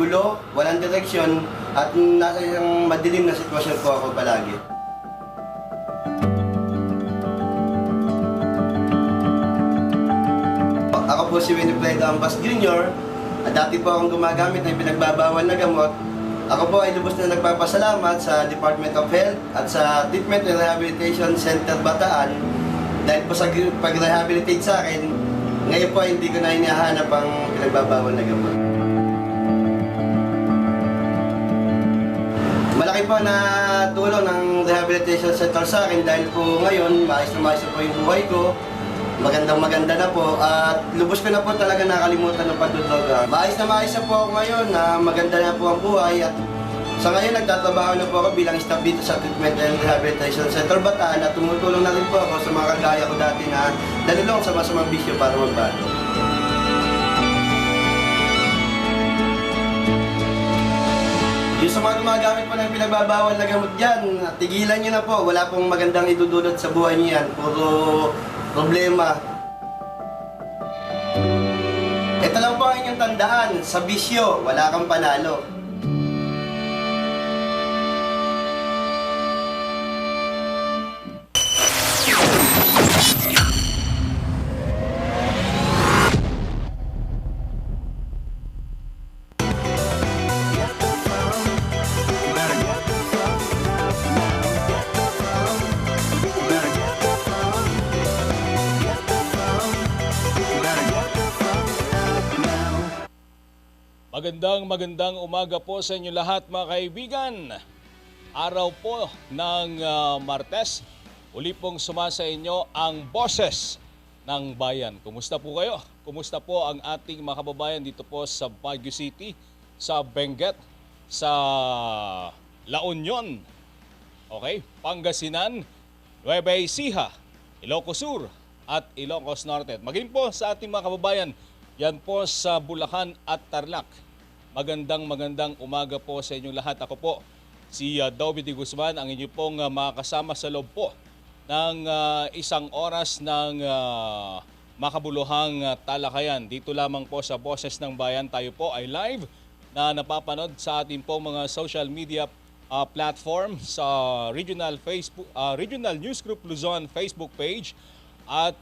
gulo, walang direksyon, at nasa isang madilim na sitwasyon po ako palagi. Ako po si Winifredo Ambas Jr. At dati po akong gumagamit ng pinagbabawal na gamot. Ako po ay lubos na nagpapasalamat sa Department of Health at sa Treatment and Rehabilitation Center Bataan dahil po sa pag-rehabilitate sa akin, ngayon po ay hindi ko na hinahanap ang pinagbabawal na gamot. Malaki po na tulong ng rehabilitation center sa akin dahil po ngayon maayos na po yung buhay ko. Magandang-maganda na po at lubos ko na po talaga nakalimutan ng pagdodroga. Maayos na po ako ngayon na maganda na po ang buhay at sa ngayon nagtatrabaho na po ako bilang staff dito sa Treatment and Rehabilitation Center Bataan at tumutulong na rin po ako sa mga kagaya ko dati na nalulong sa masamang bisyo para magbago. Yung sa mga gumagamit po ng pinagbabawal na gamot dyan, tigilan nyo na po. Wala pong magandang idudulot sa buhay nyo yan. Puro problema. Ito lang po ang inyong tandaan, sa bisyo, wala kang panalo. Magandang umaga po sa inyo lahat mga kaibigan. Araw po ng Martes, uli pong sumasa inyo ang boses ng bayan. Kumusta po kayo? Kumusta po ang ating mga kababayan dito po sa Baguio City, sa Benguet, sa La Union, okay? Pangasinan, Nueva Ecija, Ilocos Sur at Ilocos Norte. Maging po sa ating mga kababayan, yan po sa Bulacan at Tarlac. Magandang umaga po sa inyong lahat. Ako po si Dobby D. Guzman, ang inyo pong makasama sa loob po ng isang oras ng makabuluhang talakayan. Dito lamang po sa Boses ng Bayan, tayo po ay live na napapanood sa ating pong mga social media platform sa Regional News Group Luzon Facebook page at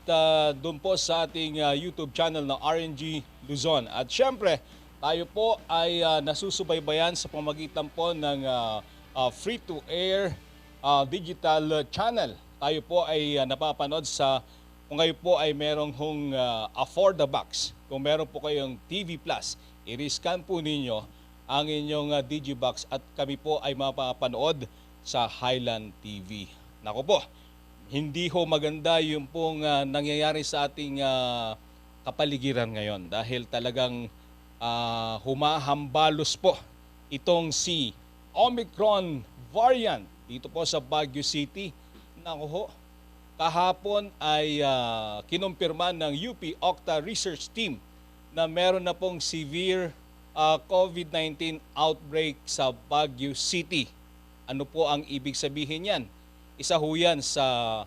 doon po sa ating YouTube channel na RNG Luzon. At syempre, tayo po ay nasusubaybayan sa pamagitan po ng free-to-air digital channel. Tayo po ay napapanood kung kayo po ay merong afford the box. Kung meron po kayong TV Plus, i-scan po ninyo ang inyong Digibox at kami po ay mapapanood sa Highland TV. Nako po, hindi ho maganda yung pong nangyayari sa ating kapaligiran ngayon dahil talagang humahambalos po itong si Omicron variant dito po sa Baguio City. Naku ho, kahapon ay kinumpirma ng UP Octa Research Team na meron na pong severe COVID-19 outbreak sa Baguio City. Ano po ang ibig sabihin yan? Isa ho yan sa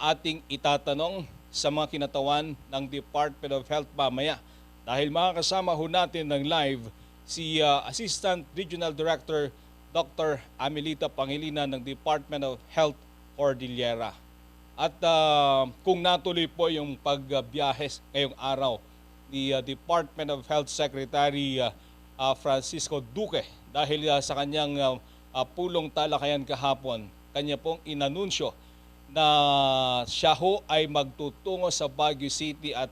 ating itatanong sa mga kinatawan ng Department of Health mamaya. Dahil makakasama ho natin ng live si Assistant Regional Director Dr. Amelita Pangilinan ng Department of Health Cordillera. At kung natuloy po yung pagbiyahe ngayong araw ni Department of Health Secretary Francisco Duque dahil sa kanyang pulong talakayan kahapon, kanya pong inanunsyo na siya ho ay magtutungo sa Baguio City at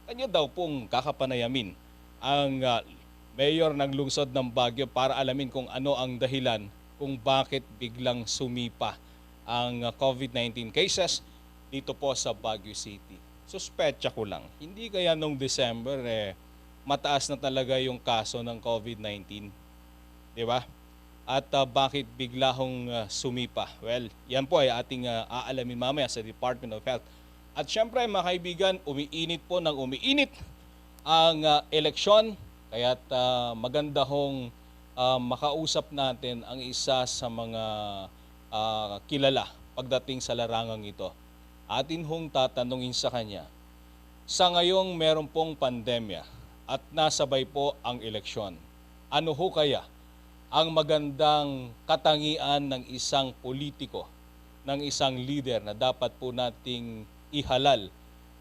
kanya daw pong kakapanayamin ang mayor ng lungsod ng Baguio para alamin kung ano ang dahilan kung bakit biglang sumipa ang COVID-19 cases dito po sa Baguio City. Suspetsa ko lang, hindi kaya nung December mataas na talaga yung kaso ng COVID-19, di ba? At bakit bigla hong sumipa? Well, yan po ay ating aalamin mamaya sa Department of Health. At syempre mga kaibigan, umiinit po ng umiinit ang eleksyon. Kaya't maganda hong makausap natin ang isa sa mga kilala pagdating sa larangang ito. Atin hong tatanungin sa kanya, sa ngayong meron pong pandemya at nasabay po ang eleksyon, Ano ho kaya ang magandang katangian ng isang politiko, ng isang leader na dapat po nating ihalal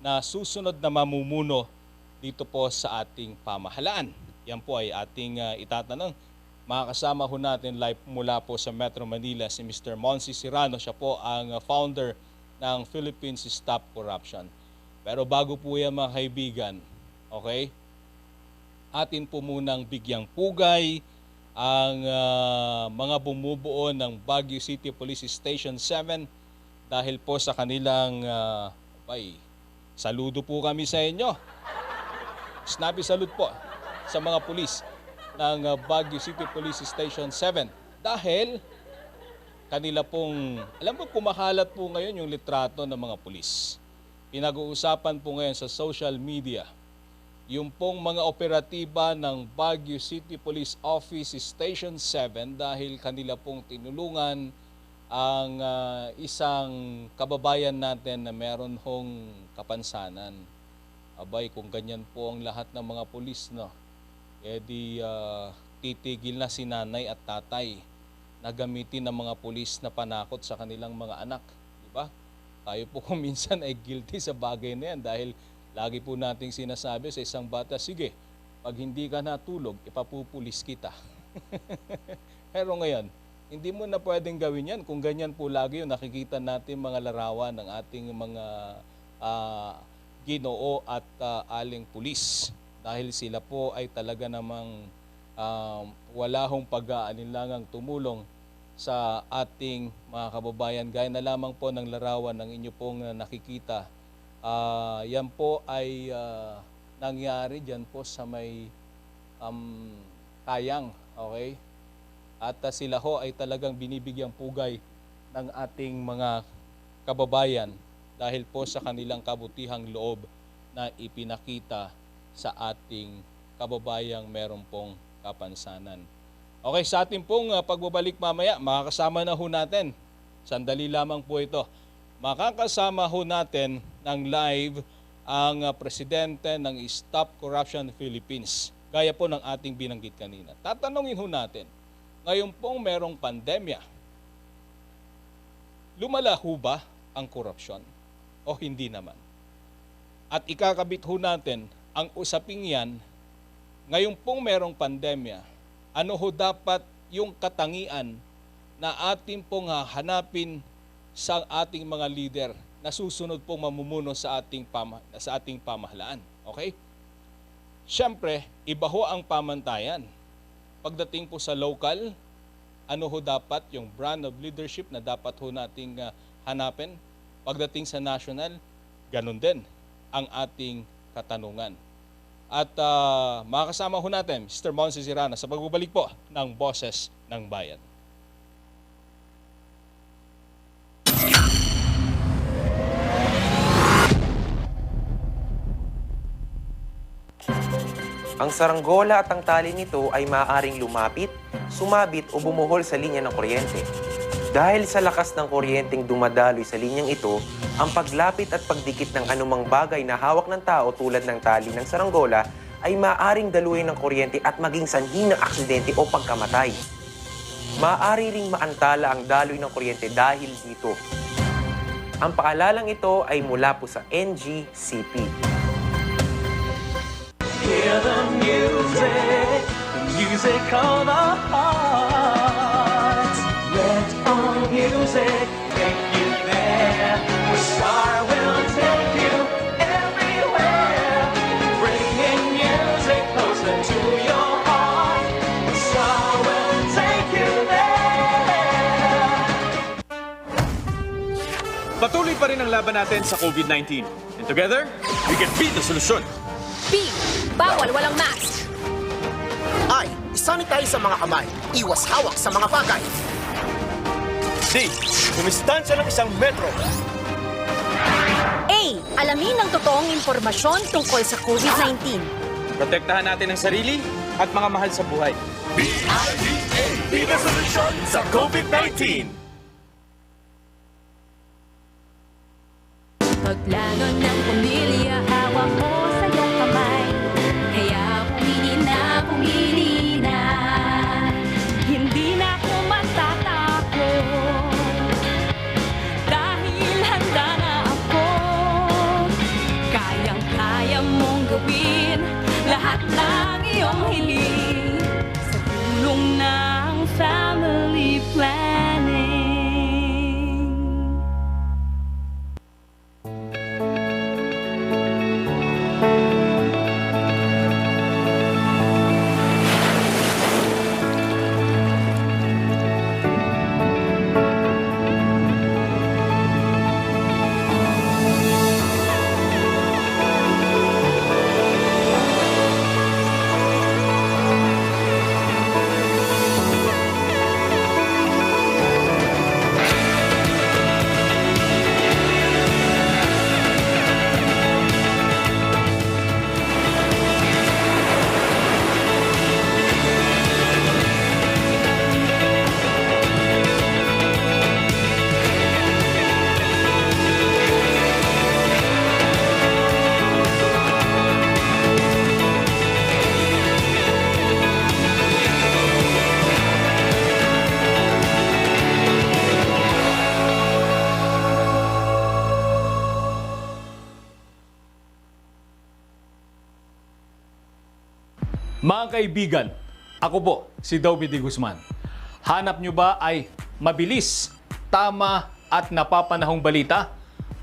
na susunod na mamumuno dito po sa ating pamahalaan? Yan po ay ating itatanong. Makakasama ho natin live mula po sa Metro Manila si Mr. Monsi Serrano. Siya po ang founder ng Philippines Stop Corruption. Pero bago po yan mga kaibigan, okay, atin po munang bigyang pugay ang mga bumubuo ng Baguio City Police Station 7 dahil po sa kanilang saludo po kami sa inyo. Snappy salute po sa mga pulis ng Baguio City Police Station 7 dahil kanila pong, alam mo, kumakalat po ngayon yung litrato ng mga pulis. Pinag-uusapan po ngayon sa social media yung pong mga operatiba ng Baguio City Police Office Station 7 dahil kanila pong tinulungan ang isang kababayan natin na meron hong kapansanan. Abay, kung ganyan po ang lahat ng mga pulis, no, titigil na si nanay at tatay na gamitin ng mga pulis na panakot sa kanilang mga anak. Diba? Tayo po kung minsan ay guilty sa bagay na yan dahil lagi po nating sinasabi sa isang bata, sige, pag hindi ka natulog, ipapupulis kita. Pero ngayon, hindi mo na pwedeng gawin yan kung ganyan po lagi yung nakikita natin mga larawan ng ating mga Ginoo at aling pulis. Dahil sila po ay talaga namang wala hong pag-aalinlangang tumulong sa ating mga kababayan. Gaya na lamang po ng larawan ng inyo pong nakikita. Yan po ay nangyari dyan po sa may Tayang. Okay? At sila ho ay talagang binibigyang pugay ng ating mga kababayan dahil po sa kanilang kabutihang loob na ipinakita sa ating kababayang meron pong kapansanan. Okay, sa ating pong pagbabalik mamaya, makakasama na ho natin. Sandali lamang po ito. Makakasama ho natin ng live ang presidente ng Stop Corruption Philippines. Gaya po ng ating binanggit kanina. Tatanungin ho natin, ngayon pong merong pandemya, lumala ho ba ang korupsyon o hindi naman? At ikakabit ho natin ang usaping yan, ngayon pong merong pandemya, ano ho dapat yung katangian na ating pong hanapin sa ating mga leader na susunod pong mamumuno sa ating pamahalaan. Okay? Siyempre, iba ho ang pamantayan. Pagdating po sa local, ano ho dapat yung brand of leadership na dapat ho nating hanapin? Pagdating sa national, ganun din ang ating katanungan. At makakasama ho natin, Mr. Monsi Serrano, sa pagbabalik po ng Boses ng Bayan. Ang saranggola at ang tali nito ay maaaring lumapit, sumabit o bumuhol sa linya ng kuryente. Dahil sa lakas ng kuryenteng dumadaloy sa linyang ito, ang paglapit at pagdikit ng anumang bagay na hawak ng tao tulad ng tali ng saranggola ay maaaring daluyin ng kuryente at maging sanhi ng aksidente o pagkamatay. Maaari ring maantala ang daloy ng kuryente dahil dito. Ang paalalang ito ay mula po sa NGCP. Hear the music of our hearts. Let our music take you there. The star will take you everywhere, bringing music closer to your heart. The star will take you there. Patuloy pa rin ang laban natin sa COVID-19. And together, we can beat the solution. B. Bawal walang mask. I. Isanitize sa mga kamay. Iwas hawak sa mga bagay. D. Dumistansya ng 1 metro. A. Alamin ang totoong impormasyon tungkol sa COVID-19. Protektahan natin ang sarili at mga mahal sa buhay. BIDA, be the solution sa COVID-19. Pagplano ng pamilya, hawak mo sa iyong kamay. Kaya pumili na, pumili na. family sa tulong ng family planning. Mga kaibigan, ako po si Dobby D. Guzman. Hanap nyo ba ay mabilis, tama at napapanahong balita?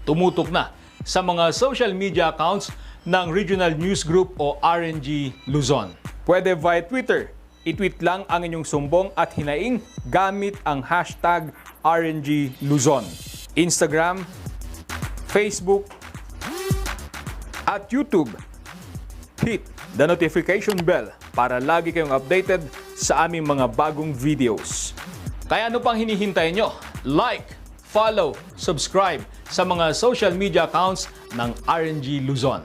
Tumutok na sa mga social media accounts ng Regional News Group o RNG Luzon. Pwede via Twitter. I-tweet lang ang inyong sumbong at hinaing gamit ang hashtag RNG Luzon. Instagram, Facebook, at YouTube. Hit the notification bell para lagi kayong updated sa aming mga bagong videos. Kaya ano pang hinihintay nyo? Like, follow, subscribe sa mga social media accounts ng RNG Luzon.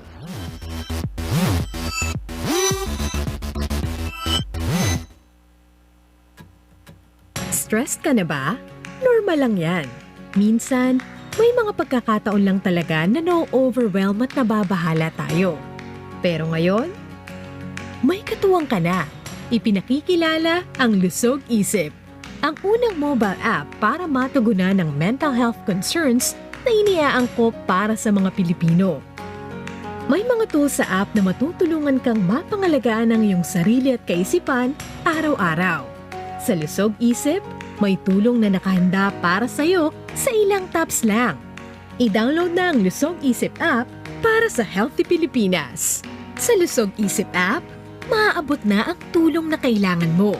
Stressed ka na ba? Normal lang yan. Minsan, may mga pagkakataon lang talaga na no-overwhelm at nababahala tayo. Pero ngayon, may katuwang ka na. Ipinakikilala ang Lusog Isip, ang unang mobile app para matugunan ng mental health concerns na iniaangkop para sa mga Pilipino. May mga tools sa app na matutulungan kang mapangalagaan ang iyong sarili at kaisipan araw-araw. Sa Lusog Isip, may tulong na nakahanda para sa iyo sa ilang taps lang. I-download na ang Lusog Isip app para sa Healthy Pilipinas. Sa Lusog Isip app, maaabot na ang tulong na kailangan mo.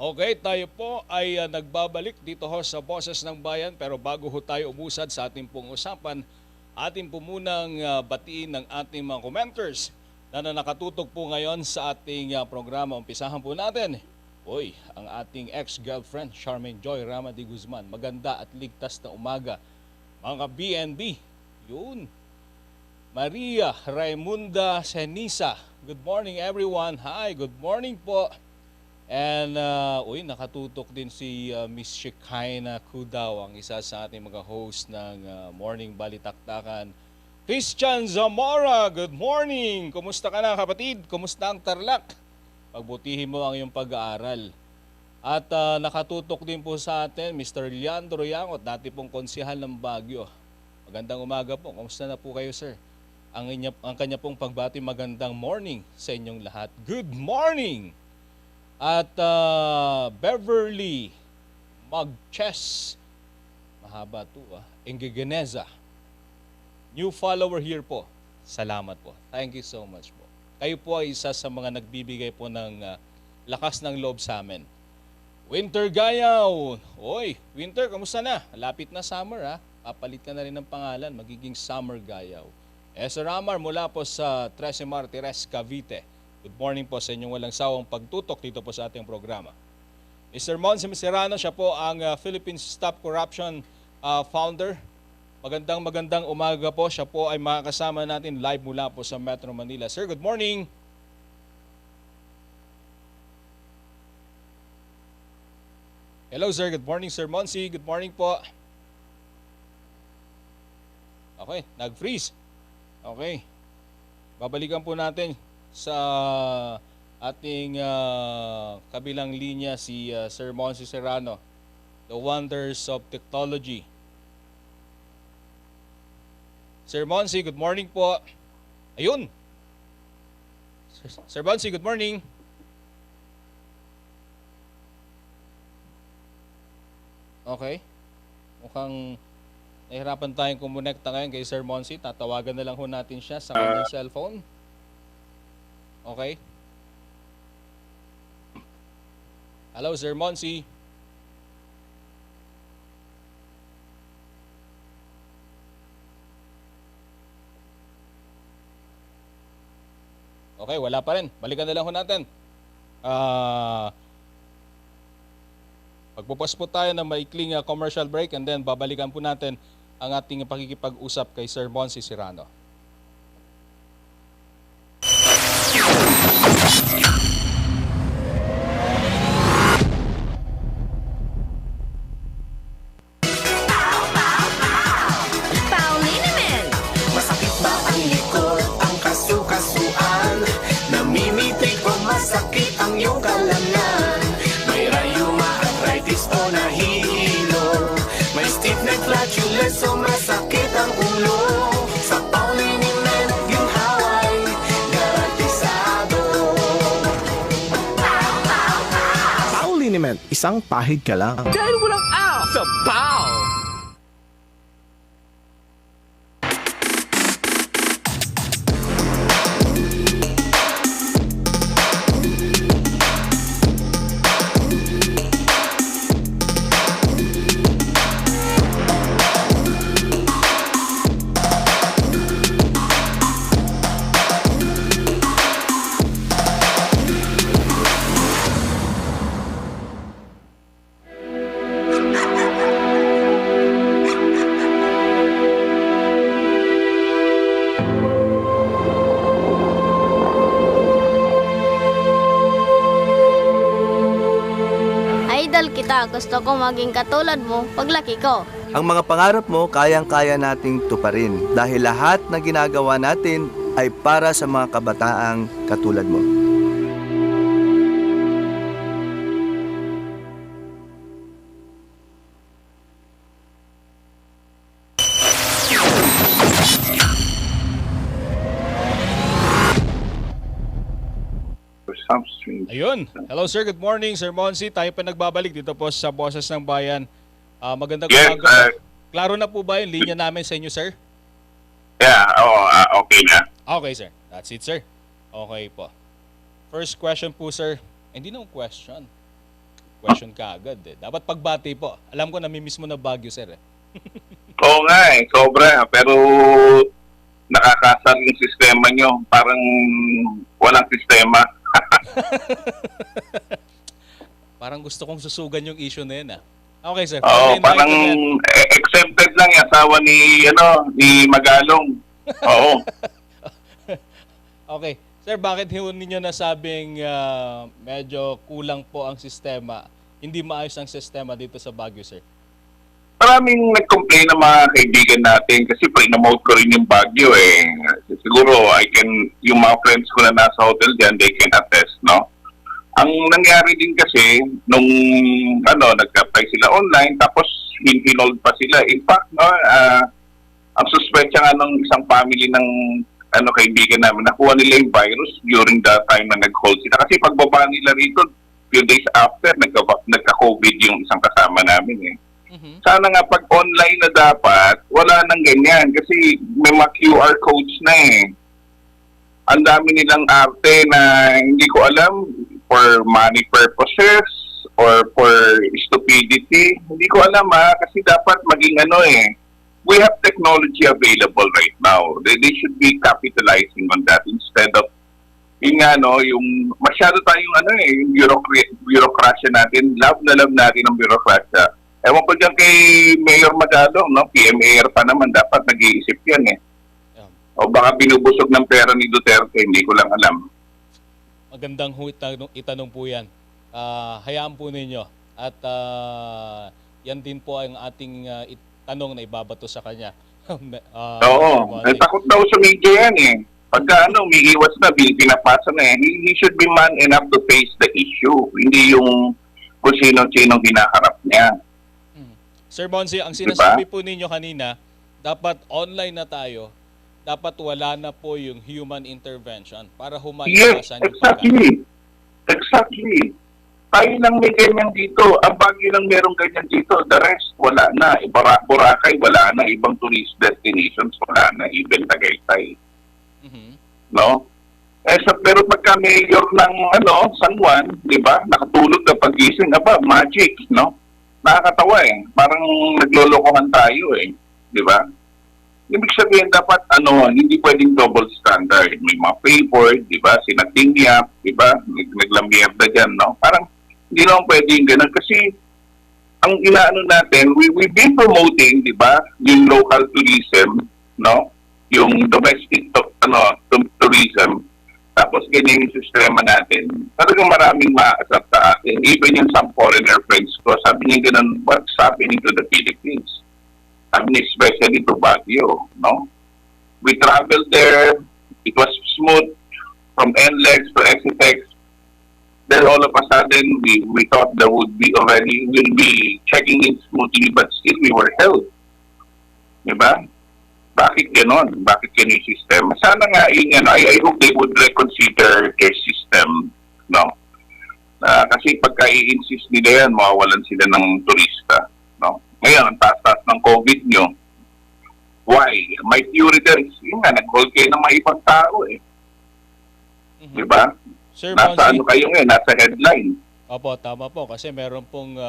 Okay, tayo po ay nagbabalik dito ho sa Boses ng Bayan, pero bago ho tayo umusad sa ating pong usapan, ating po munang batiin ng ating mga commenters na nakatutok po ngayon sa ating programa. Umpisahan po natin. Uy, ang ating ex-girlfriend, Charmaine Joy Rama D. Guzman. Maganda at ligtas na umaga. Mga BNB, yun. Maria Raimunda Senisa. Good morning everyone. Hi, good morning po. And, nakatutok din si Miss Shekinah Kudaw, ang isa sa ating mga host ng Morning Balitaktakan. Christian Zamora, good morning! Kumusta ka na kapatid? Kumusta ang Tarlac? Pagbutihin mo ang iyong pag-aaral. At nakatutok din po sa atin, Mr. Leandro Yangot, dati pong konsihal ng Baguio. Magandang umaga po. Kumusta na po kayo, sir? Ang kanya pong pagbati, magandang morning sa inyong lahat. Good morning! At Beverly Magches, mahaba ito, Engegeneza. New follower here po. Salamat po. Thank you so much po. Kayo po ay isa sa mga nagbibigay po ng lakas ng loob sa amin. Winter Gayaw. Oy, Winter, kamusta na? Lapit na summer ha. Papalit ka na rin ng pangalan. Magiging Summer Gayaw. Sir Amar mula po sa 13 Martires, Cavite. Good morning po sa inyong walang sawang pagtutok dito po sa ating programa. Mr. Monsi Serrano, siya po ang Philippine Stop Corruption founder. Magandang umaga po. Siya po ay makakasama natin live mula po sa Metro Manila. Sir, good morning. Hello sir, good morning Sir Monsi. Good morning po. Okay, nag-freeze. Okay. Babalikan po natin sa ating kabilang linya si Sir Monsi Serrano, The Wonders of Technology. Sir Monsi, good morning po. Ayun. Sir Monsi, good morning. Okay. Mukhang nahihirapan tayong kumonekta ngayon kay Sir Monsi. Tatawagan na lang ho natin siya sa kanyang cellphone. Okay. Hello, Sir Monsi. Okay, wala pa rin. Balikan na lang ho natin. Pagpupos po tayo ng maikling commercial break and then babalikan po natin ang ating pakikipag-usap kay Sir Monsi Serrano. Pauline Masakit ba ang likod, ang kasu-kasuan? Namimitig o masakit ang iyong kalamnan? May rayuma, arthritis o nahihilo? May stiff neck, flatulence o masakit ang ulo? Sa Pauline yung haway, garantisado. Pauliniment, isang pahid ka lang. Dahil walang out sa POW! Idol kita, gusto ko maging katulad mo paglaki ko. Ang mga pangarap mo, kayang-kaya nating tuparin dahil lahat na ginagawa natin ay para sa mga kabataang katulad mo. Ayun. Hello sir, good morning Sir Monsi. Tayo pa nagbabalik dito po sa Boses ng Bayan. Magandang umaga. Klaro na po ba yung linya namin sa inyo sir? Yeah, okay na. Okay sir. That's it sir. Okay po. First question po sir. Hindi na question. Question ka agad eh. Dapat pagbati po. Alam ko namimiss mo na Baguio sir eh. Oo nga sobra. Pero nakakasar yung sistema nyo. Parang walang sistema. Parang gusto kong susugan yung issue na yun ah. Okay sir. Oo, parang exempted lang yung asawa ni Magalong. Oo. Okay. Sir, bakit ninyo nasabing medyo kulang po ang sistema? Hindi maayos ang sistema dito sa Baguio, sir? Maraming nag-complain ng mga kaibigan natin kasi pre-promote ko rin yung Baguio eh. Siguro yung mga friends ko na nasa hotel dyan, they can attest, no? Ang nangyari din kasi, nung nag-apply sila online, tapos hinold pa sila. In fact, no, ang suspetsa nga ng isang family ng kaibigan namin, nakuha nila yung virus during the time na nag-hold sila. Kasi pagbaba nila rito, few days after, nagka-COVID yung isang kasama namin eh. Mm-hmm. Sana nga pag online na dapat, wala nang ganyan kasi may mga QR codes na eh. Ang dami nilang arte na hindi ko alam for money purposes or for stupidity. Hindi ko alam kasi dapat maging we have technology available right now. They should be capitalizing on that instead of yung masyado tayong yung bureaucracia natin. Love natin ang bureaucracia. Ewan ko dyan kay Mayor Magalong, no? PMAR pa naman, dapat nag-iisip yan eh. Yeah. O baka binubusog ng pera ni Duterte, hindi ko lang alam. Magandang itanong po yan. Hayaan po ninyo. At yan din po ang ating tanong na ibabato sa kanya. Oo, takot daw sa media yan eh. Pagka umiiwas na, pinapasa na he should be man enough to face the issue. Hindi yung kung sino-sinong hinaharap niya. Sir Bonsi, ang sinasabi po ninyo kanina, dapat online na tayo, dapat wala na po yung human intervention para Yes, humalipasan yung exactly. Exactly. Tayo lang may ganyan dito. Ang Baguio lang merong ganyan dito. The rest, wala na. Boracay, wala na. Ibang tourist destinations, wala na. Even Tagaytay. No? Pero pagka mayor ng San Juan, di ba? Nakatulog na pagising. Magic, no? Nakakatawa eh. Parang naglolokohan tayo eh. Di ba? Ibig sabihin dapat hindi pwedeng double standard. May mga favor, di ba? Sinatingya, di ba? Naglamierda dyan, no? Parang hindi naman pwedeng ganun. Kasi ang inaano natin, we've been promoting, di ba? Yung local tourism, no? Yung domestic tourism. Tapos ganyan yung sistema natin. Talagang maraming ma-accept sa atin. Even yung some foreigner friends ko, sabi niya ganun, what's happening to the Philippines? Sabi niya, especially to Baguio, no? We traveled there, it was smooth from NLEX to Exitex. Then all of a sudden, we thought that we'll be checking in smoothly, but still we were held. Diba? Bakit ganon? Bakit ganon yung system? Sana nga I hope they would reconsider their system, no? Kasi pagka i-insist nila yan, mawawalan sila ng turista, no? Ngayon, ang taas-taas ng COVID nyo. Why? My theory there is, nag-hold kayo ng mga ibang tao eh. Diba? Sir Nasa Bonsi, kayo ngayon? Nasa headline. Opo, tama po. Kasi meron pong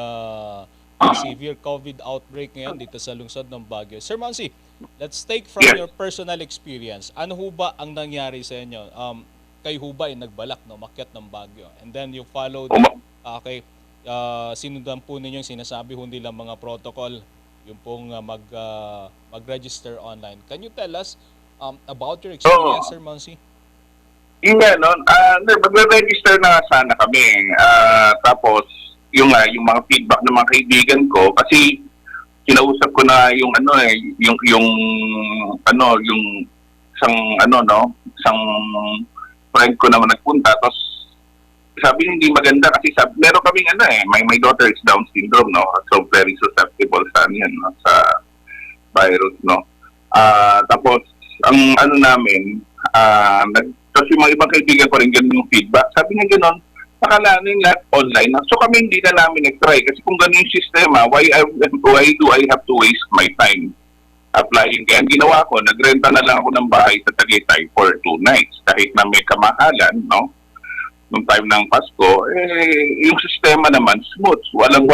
severe COVID outbreak ngayon dito sa lungsod ng Baguio. Sir Bonsi, let's take from your personal experience. Ano ho ba ang nangyari sa inyo? Kayo ho ba ay nagbalak na umakyat ng Baguio? And then you followed, sinundan po ninyo yung sinasabi ho nilang mga protocol, yung pong mag-register online. Can you tell us about your experience, Sir Bonsi? Yung magre-register na sana kami. Tapos, yung mga feedback ng mga kaibigan ko, kasi kinausap ko na yung isang friend ko naman nagpunta. Tapos, sabi niya hindi maganda kasi meron kaming my daughter is Down syndrome, no? So, very susceptible sa virus, no? Tapos, ang namin, tapos yung mga ibang kaibigan ko rin ganun yung feedback. Sabi niya gano'n, nakalanin lahat online. So kami hindi na namin nag-try. Kasi kung ganun yung sistema, why do I have to waste my time applying? Kaya ang ginawa ko, nagrenta na lang ako ng bahay sa Tagaytay for 2 nights. Kahit na may kamahalan, no? Nung time ng Pasko, yung sistema naman smooth. Walang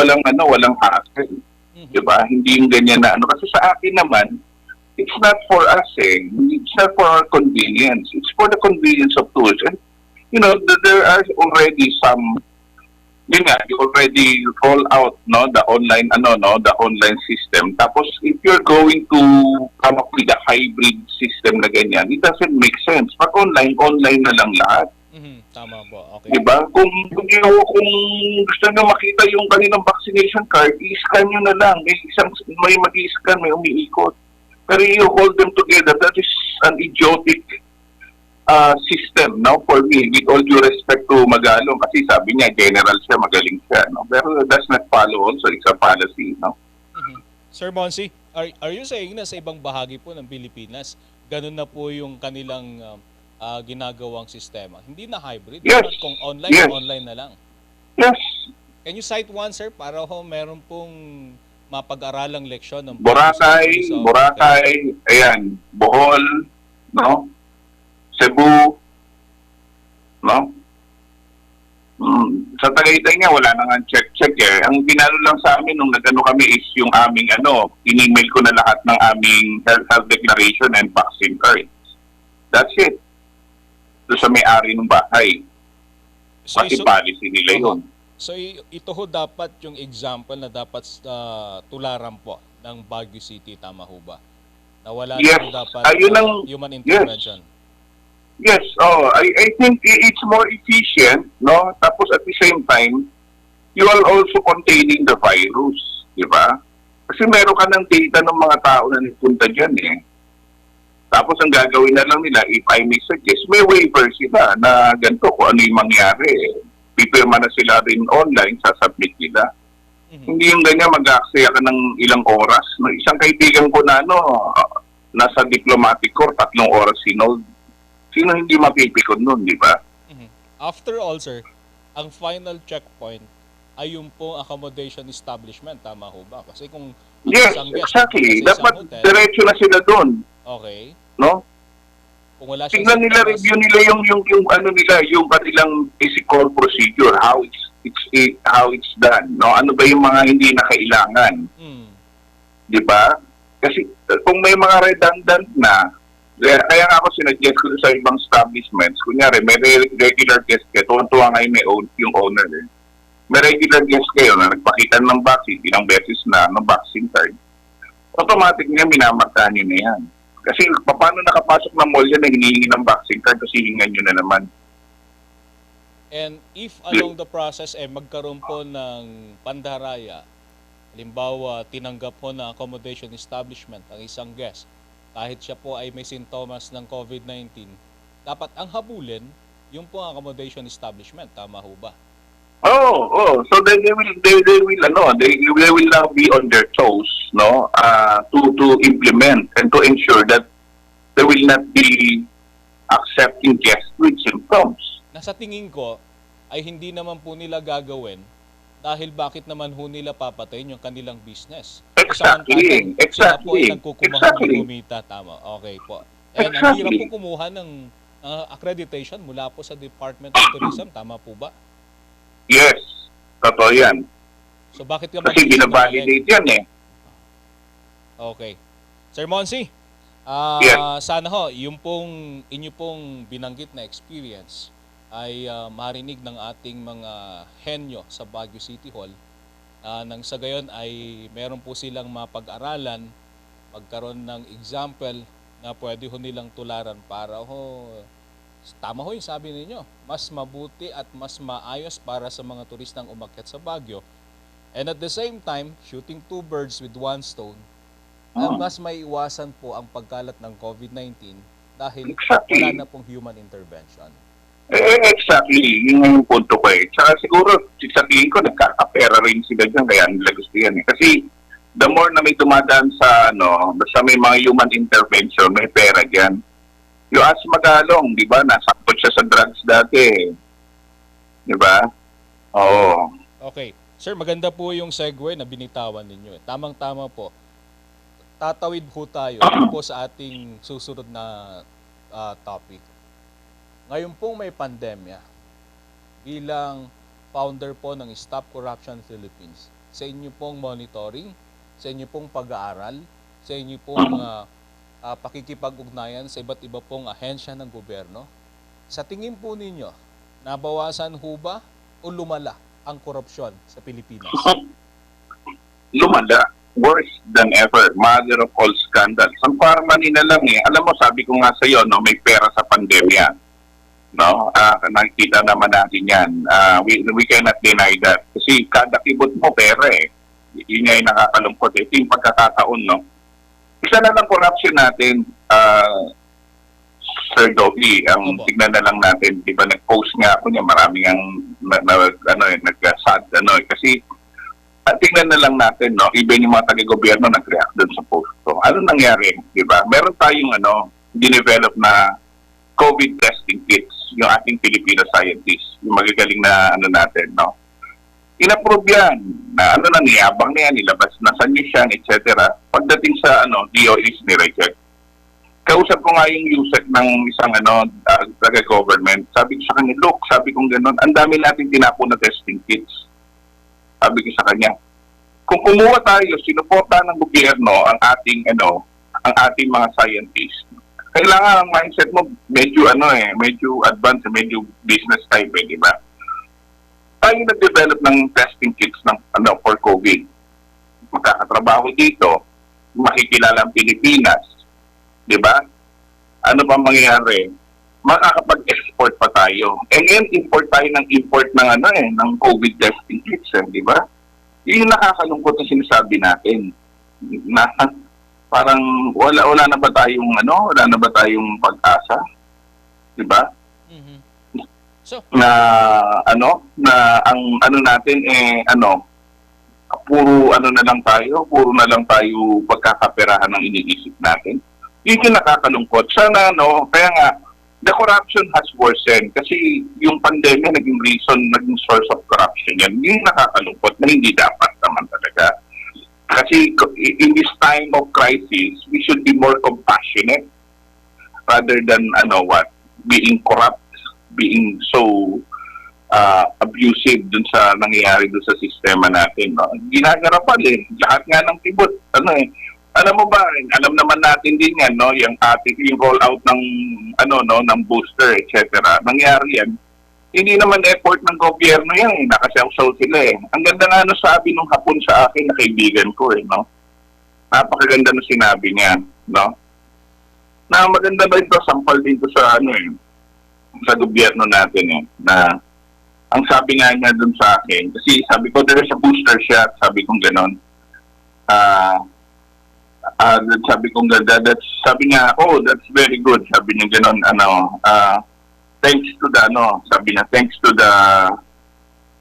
hassle. Diba? Hindi yung ganyan na Kasi sa akin naman, it's not for us It's not for our convenience. It's for the convenience of tourists. And, there are already some, you already roll out, no, the online system. Tapos, if you're going to come up with a hybrid system na ganyan, it doesn't make sense. Pag online na lang lahat. Tama po. Okay. Diba? Kung gusto nyo makita yung kanilang vaccination card, i-scan nyo na lang. May mag-i-scan, may umiikot. Pero you hold them together, that is an idiotic system, no? For me, with all due respect to Magalong, kasi sabi niya, general siya, magaling siya, no? Pero does not follow also, it's a policy, no? Sir Bonsi, are you saying na sa ibang bahagi po ng Pilipinas, ganun na po yung kanilang ginagawang sistema? Hindi na hybrid? Yes. Kung online na lang? Yes. Can you cite one, sir, para meron pong mapag-aralang leksyon ng Boracay, ayan, Bohol, no? Cebu, no? Sa Tagaytay nga, wala nang check eh. Ang binalo lang sa amin nung nag-ano kami is yung aming in-email ko na lahat ng aming health declaration and vaccine cards. That's it. Doon sa may-ari ng bahay. Kasi policy nila yun. So ito ho dapat yung example na dapat tularan po ng Baguio City, tama ho ba? Na wala na dapat human intervention. Yes, I think it's more efficient, no? Tapos at the same time, you are also containing the virus, di ba? Kasi meron ka ng data ng mga tao na nagpunta dyan eh. Tapos ang gagawin na lang nila, if I may suggest, may waiver sila na ganito kung ano yung mangyari. Pipirma na sila rin online, sasubmit nila. Hindi yung ganyan, mag-aaksaya ka ng ilang oras. No, isang kaibigan ko na nasa diplomatic court, 3 oras sinold. Sino hindi mapipikon nun, di ba? After all, sir, ang final checkpoint ay yung po accommodation establishment. Tama ho ba? Kasi kung Yes, isang guest exactly. sa isang Dapat hotel, diretso na sila doon. okay. No? Kung wala siyang Tingnan nila, symptoms, review nila yung ano nila, yung kanilang physical procedure, how it's done, no? Ano ba yung mga hindi na kailangan? Di ba? Kasi kung may mga redundant na, kaya nga ako sinuggest ko sa ibang establishments, kunyari may regular guest kayo, tuwan-tuwa ngayon yung owner may regular guest kayo na nagpakita ng vaccine, ilang beses na ng vaccine card, automatic niya minamarkahan nyo na yan. Kasi paano nakapasok ng mall yan na hinihingi ng vaccine card kasi hihingan nyo na naman. And if along the process magkaroon po ng pandaraya, halimbawa tinanggap po na accommodation establishment ang isang guest, kahit siya po ay may sintomas ng COVID-19, dapat ang habulin yung po ang accommodation establishment. Tama ho ba? Oh. So they will now be on their toes, no? To implement and to ensure that they will not be accepting guests with symptoms. Nasa tingin ko ay hindi naman po nila gagawin dahil bakit naman ho nila papatayin yung kanilang business? Exactly. Sila po ay Exactly. nagkukumahan Exactly. ng kumita. Tama. Okay po. And ang hirap po kumuha ng accreditation mula po sa Department of Tourism. Tama po ba? Yes. Totoo yan. So bakit ka Kasi binavalidate yan eh. Okay. Sir Monsi, Yes. sana ho, yung pong inyo pong binanggit na experience ay marinig ng ating mga henyo sa Baguio City Hall. Nang sa gayon ay meron po silang mapag-aralan, magkaroon ng example na pwede ho nilang tularan para tama ho yung sabi ninyo, mas mabuti at mas maayos para sa mga turistang umakyat sa Baguio. And at the same time, shooting 2 birds with 1 stone, mas maiiwasan po ang pagkalat ng COVID-19 dahil Exactly. wala na pong human intervention. Exactly. Yun yung punto ko eh. Tsaka siguro, sa tingin ko, nagkakapera rin sila dyan, kaya nila gusto yan eh. Kasi the more na may dumadaan sa basta may mga human intervention, may pera dyan. Yung As Magalong, di ba, nasakot siya sa drugs dati. Di ba? Oo. Okay. Sir, maganda po yung segue na binitawan ninyo. Tamang-tama po. Tatawid po tayo po sa ating susunod na topic. Ngayon pong may pandemya, bilang founder po ng Stop Corruption Philippines, sa inyo pong monitoring, sa inyo pong pag-aaral, sa inyo pong pakikipag-ugnayan sa iba't iba pong ahensya ng gobyerno, sa tingin po ninyo, nabawasan ho ba o lumala ang korupsyon sa Pilipinas? Lumala. Worse than ever. Mother of all scandals. Ang parang manina lang eh. Alam mo, sabi ko nga sa iyo, may pera sa pandemya. No? Nakikita naman natin yan. We cannot deny that. Kasi kada kibot mo, pera eh. Yun nga yung nakakalungkot. Ito yung pagkakataon, no? Isa na lang corruption natin, Sir Dobby, ang tignan na lang natin, di ba nag-post nga ako niya, maraming ang nag-sad, kasi tignan na lang natin, no, even yung mga taga-gobyerno nag-react dun sa post ko. Ano nangyari, di ba? Meron tayong dinevelop na COVID testing kits, yung ating Filipino scientists, yung magagaling na natin, no? In-approve yan, na niyabang na yan, nilabas na sa news yan, etc. Pagdating sa DOH ni-reject. Kausap ko nga yung USEC ng isang taga-government. Sabi ko sa kanya, look, sabi kong gano'n, ang dami natin tinapon na testing kits. Sabi ko sa kanya, kung kumuha tayo, sinuporta ng gobyerno ang ating mga scientists, kailangan ang mindset mo medyo medyo advanced, medyo business type, di ba? Tayo nag-develop ng testing kits for COVID. Magkakatrabaho dito, makikilala ang Pilipinas, di ba? Ano ba mangyayari? Makakapag-export pa tayo. And then, import tayo ng ng COVID testing kits, di ba? Yun yung nakakalungkot na sinasabi natin. Na Parang wala na ba tayong wala na ba tayong pag-asa? 'Di ba? Mhm. So, Na na ang natin puro na lang tayo pagkakaperahan ng iniisip natin. Yun yung nakakalungkot. Sana kaya nga the corruption has worsened kasi yung pandemya naging source of corruption yan. Yung nakakalungkot na hindi dapat naman talaga. Kasi in this time of crisis, we should be more compassionate rather than being corrupt, being so abusive dun sa nangyayari dun sa sistema natin. No? Ginagarapan lahat nga ng tibot. Alam mo ba, alam naman natin din yan, no? Yung roll out ng ng booster, etc. Nangyari yan. Hindi naman effort ng gobyerno yan, nakasaw-saw sila Ang ganda nga sabi nung hapon sa akin na kaibigan ko no? Napakaganda nung sinabi niya, no? Na maganda ba ito, sampal dito sa sa gobyerno natin na ang sabi nga niya dun sa akin, kasi sabi ko, there's a booster shot, sabi kong gano'n. Sabi kong ganda, sabi niya, that's very good, sabi niya gano'n, thanks to the,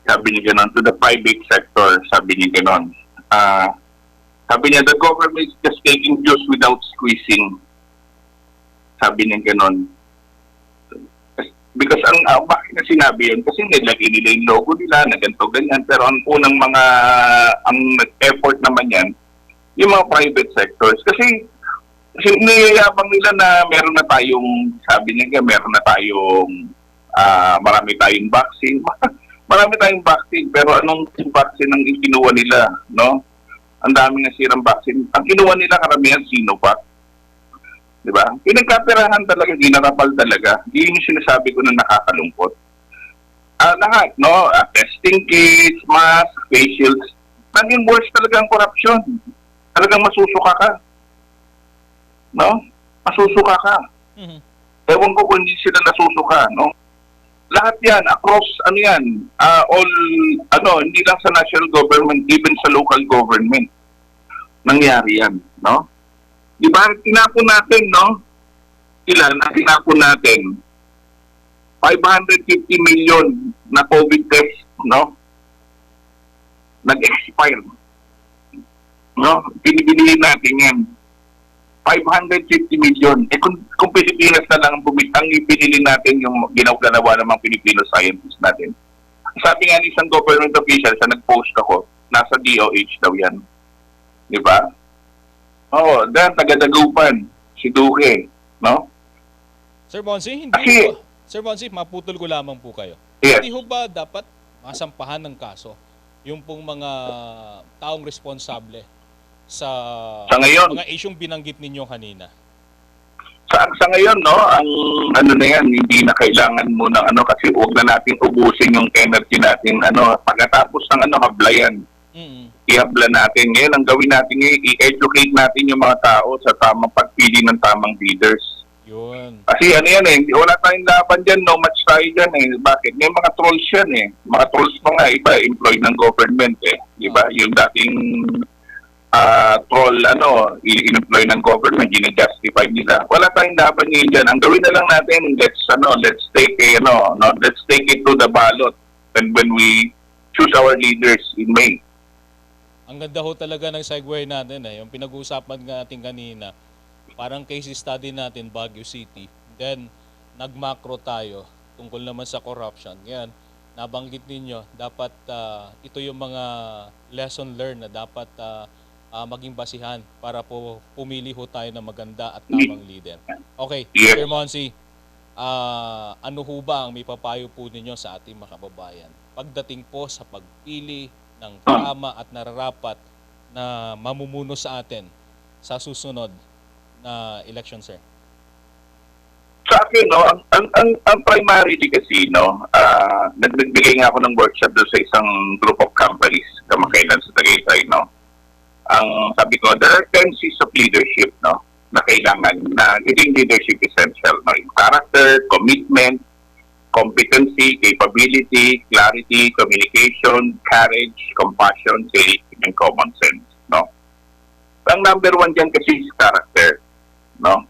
sabi niya gano'n, to the private sector, sabi niya gano'n. Sabi niya, the government is just taking juice without squeezing. Sabi niya gano'n. Because bakit na sinabi yun? Kasi nilagay nila yung logo nila na ganito, ganyan. Pero ang unang ang effort naman yan, yung mga private sectors. Kasi niyayabang nila na meron na tayong, sabi niya, meron na tayong, marami tayong vaccine. Marami tayong vaccine, pero anong vaccine ang kinuha nila, no? Ang dami na sirang vaccine. Ang kinuha nila karamihan, Sinovac. Diba? Pinagkapirahan talaga, ginarapal talaga. Yun yung sinasabi ko na nakakalungkot. Lahat, no? Testing kits, mask, face shields. Naging worse talaga ang corruption. Talagang masusuka ka. No? Masusuka ka. mhm. Ewan ko kung hindi sila nasusuka, no? Lahat yan, across, all, hindi lang sa national government, even sa local government. Nangyari yan, no? Di ba, tinapon natin, no? Ilan ang tinapon natin? 550 million na COVID test, no? Nag-expire. No? Pinibili natin yan. 550 million. Kung Pilipinas na lang ang ibinili natin yung ginagawa ng mga Filipino scientists natin. Sabi nga ni isang government official sa nag-post ako, nasa DOH daw yan. Di ba? Dahil taga-Dagupan, si Duque, no? Sir Bonsi, Sir Bonsi, maputol ko lamang po kayo. Yes. Hindi ho ba dapat masampahan ng kaso yung pong mga taong responsable sa ngayon, mga isyong binanggit ninyo kanina? Sa ngayon, no, ang na yan, hindi na kailangan mo ng kasi huwag na natin ubusin yung energy natin, pagkatapos ng hablayan. I-habla natin. Ngayon, ang gawin natin ngayon, i-educate natin yung mga tao sa tamang pagpili ng tamang leaders. Yun. Kasi wala tayong laban dyan, no match tayo dyan Bakit? May mga trolls yan Mga trolls iba, employed ng government Di ba? Yung dating troll, in-employ ng government, gina-justify nila. Wala tayong laban ngayon dyan. Ang gawin na lang natin, let's take it to the ballot when we choose our leaders in May. Ang ganda ho talaga ng segue natin yung pinag-uusapan natin kanina, parang case study natin Baguio City. Then nagmakro tayo tungkol naman sa corruption. Ngayon, nabanggit ninyo, dapat ito yung mga lesson learned na dapat maging basihan para po pumili ho tayo ng maganda at tamang leader. Okay, Sir Monsi, ano ho ba ang may papayo po ninyo sa ating mga kababayan pagdating po sa pagpili ng tama at nararapat na mamumuno sa atin sa susunod na election, sir? Sa akin, ang primarily kasi, nagbigay nga ako ng workshop doon sa isang group of companies kamakailan sa Tagaytay, Ang sabi ko, there are 10 C's of leadership, na kailangan, na yung leadership essential, Yung character, commitment, competency, capability, clarity, communication, courage, compassion, faith, and common sense, Ang number one dyan kasi is character. No?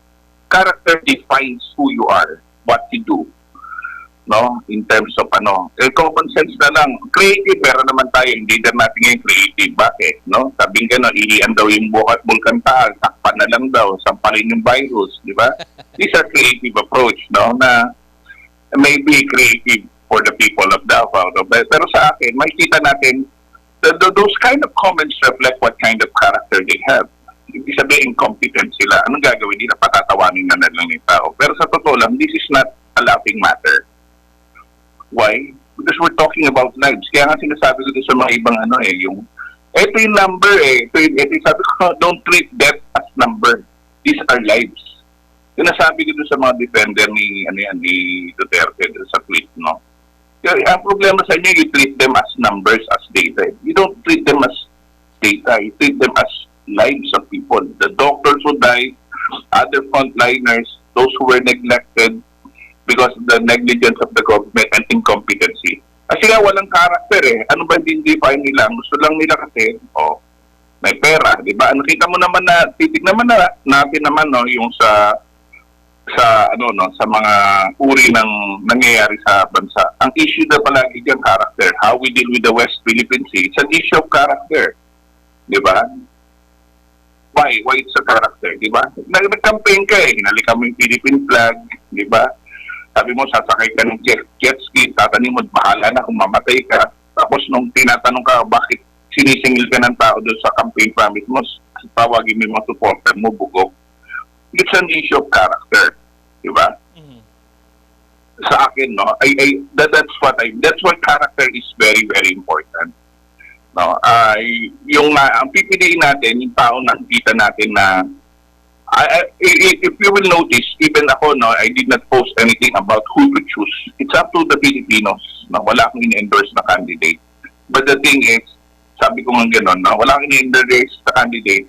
Character defines who you are, what you do. No? In terms of common sense na lang. Creative, pero naman tayo, hindi na natin ngayon creative. Bakit? No? Sabing gano'n, iiyan daw yung buhat bulkan taal, takpan na lang daw, sampalin yung virus, di ba? These are creative approach, no? Na maybe creative for the people of Davao. No? Pero sa akin, makikita natin, those kind of comments reflect what kind of character they have. Ibig sabihin, incompetent sila. Anong gagawin nila? Patatawanin na lang yung tao. Pero sa totoo lang, this is not a laughing matter. Why? Because we're talking about lives. Kaya nga sinasabi ko sa mga ibang ito yung number ito yung sabi ko, don't treat death as number. These are lives. Sinasabi ko sa mga defender ni Duterte sa tweet, no? Kaya ang problema sa inyo, you treat them as numbers, as data. You don't treat them as data. You treat them as lives of people. The doctors who died, other frontliners, those who were neglected because of the negligence of the government and incompetency. Kasi nga walang karakter Ano ba define nila? Gusto lang nila kasi, may pera, di ba? Nakita mo naman na, titignan naman natin naman, no, yung sa mga uri ng nangyayari sa bansa. Ang issue na palagi dyan, character. How we deal with the West Philippine Sea, it's an issue of character. Di ba? Why? Why it's a character? Di ba? Nag-campaign ka hinalikan mo yung Philippine flag, di ba? Sabi mo, sasakay ka ng jet ski, tatanin mo, bahala na kung mamatay ka. Tapos nung tinatanong ka, bakit sinisingil ka ng tao doon sa campaign promise mo, tawagin mo yung mga supporter mo, bugok. It's an issue of character. Diba? Mm-hmm. Sa akin, no, that's why character is very, very important. No, ang pipiliin natin, yung tao na nakita natin na, if you will notice, even ako, no, I did not post anything about who to choose. It's up to the Filipinos. No, wala akong in-endorse na candidate. But the thing is, sabi ko nga gano'n, no, wala akong in-endorse na candidate,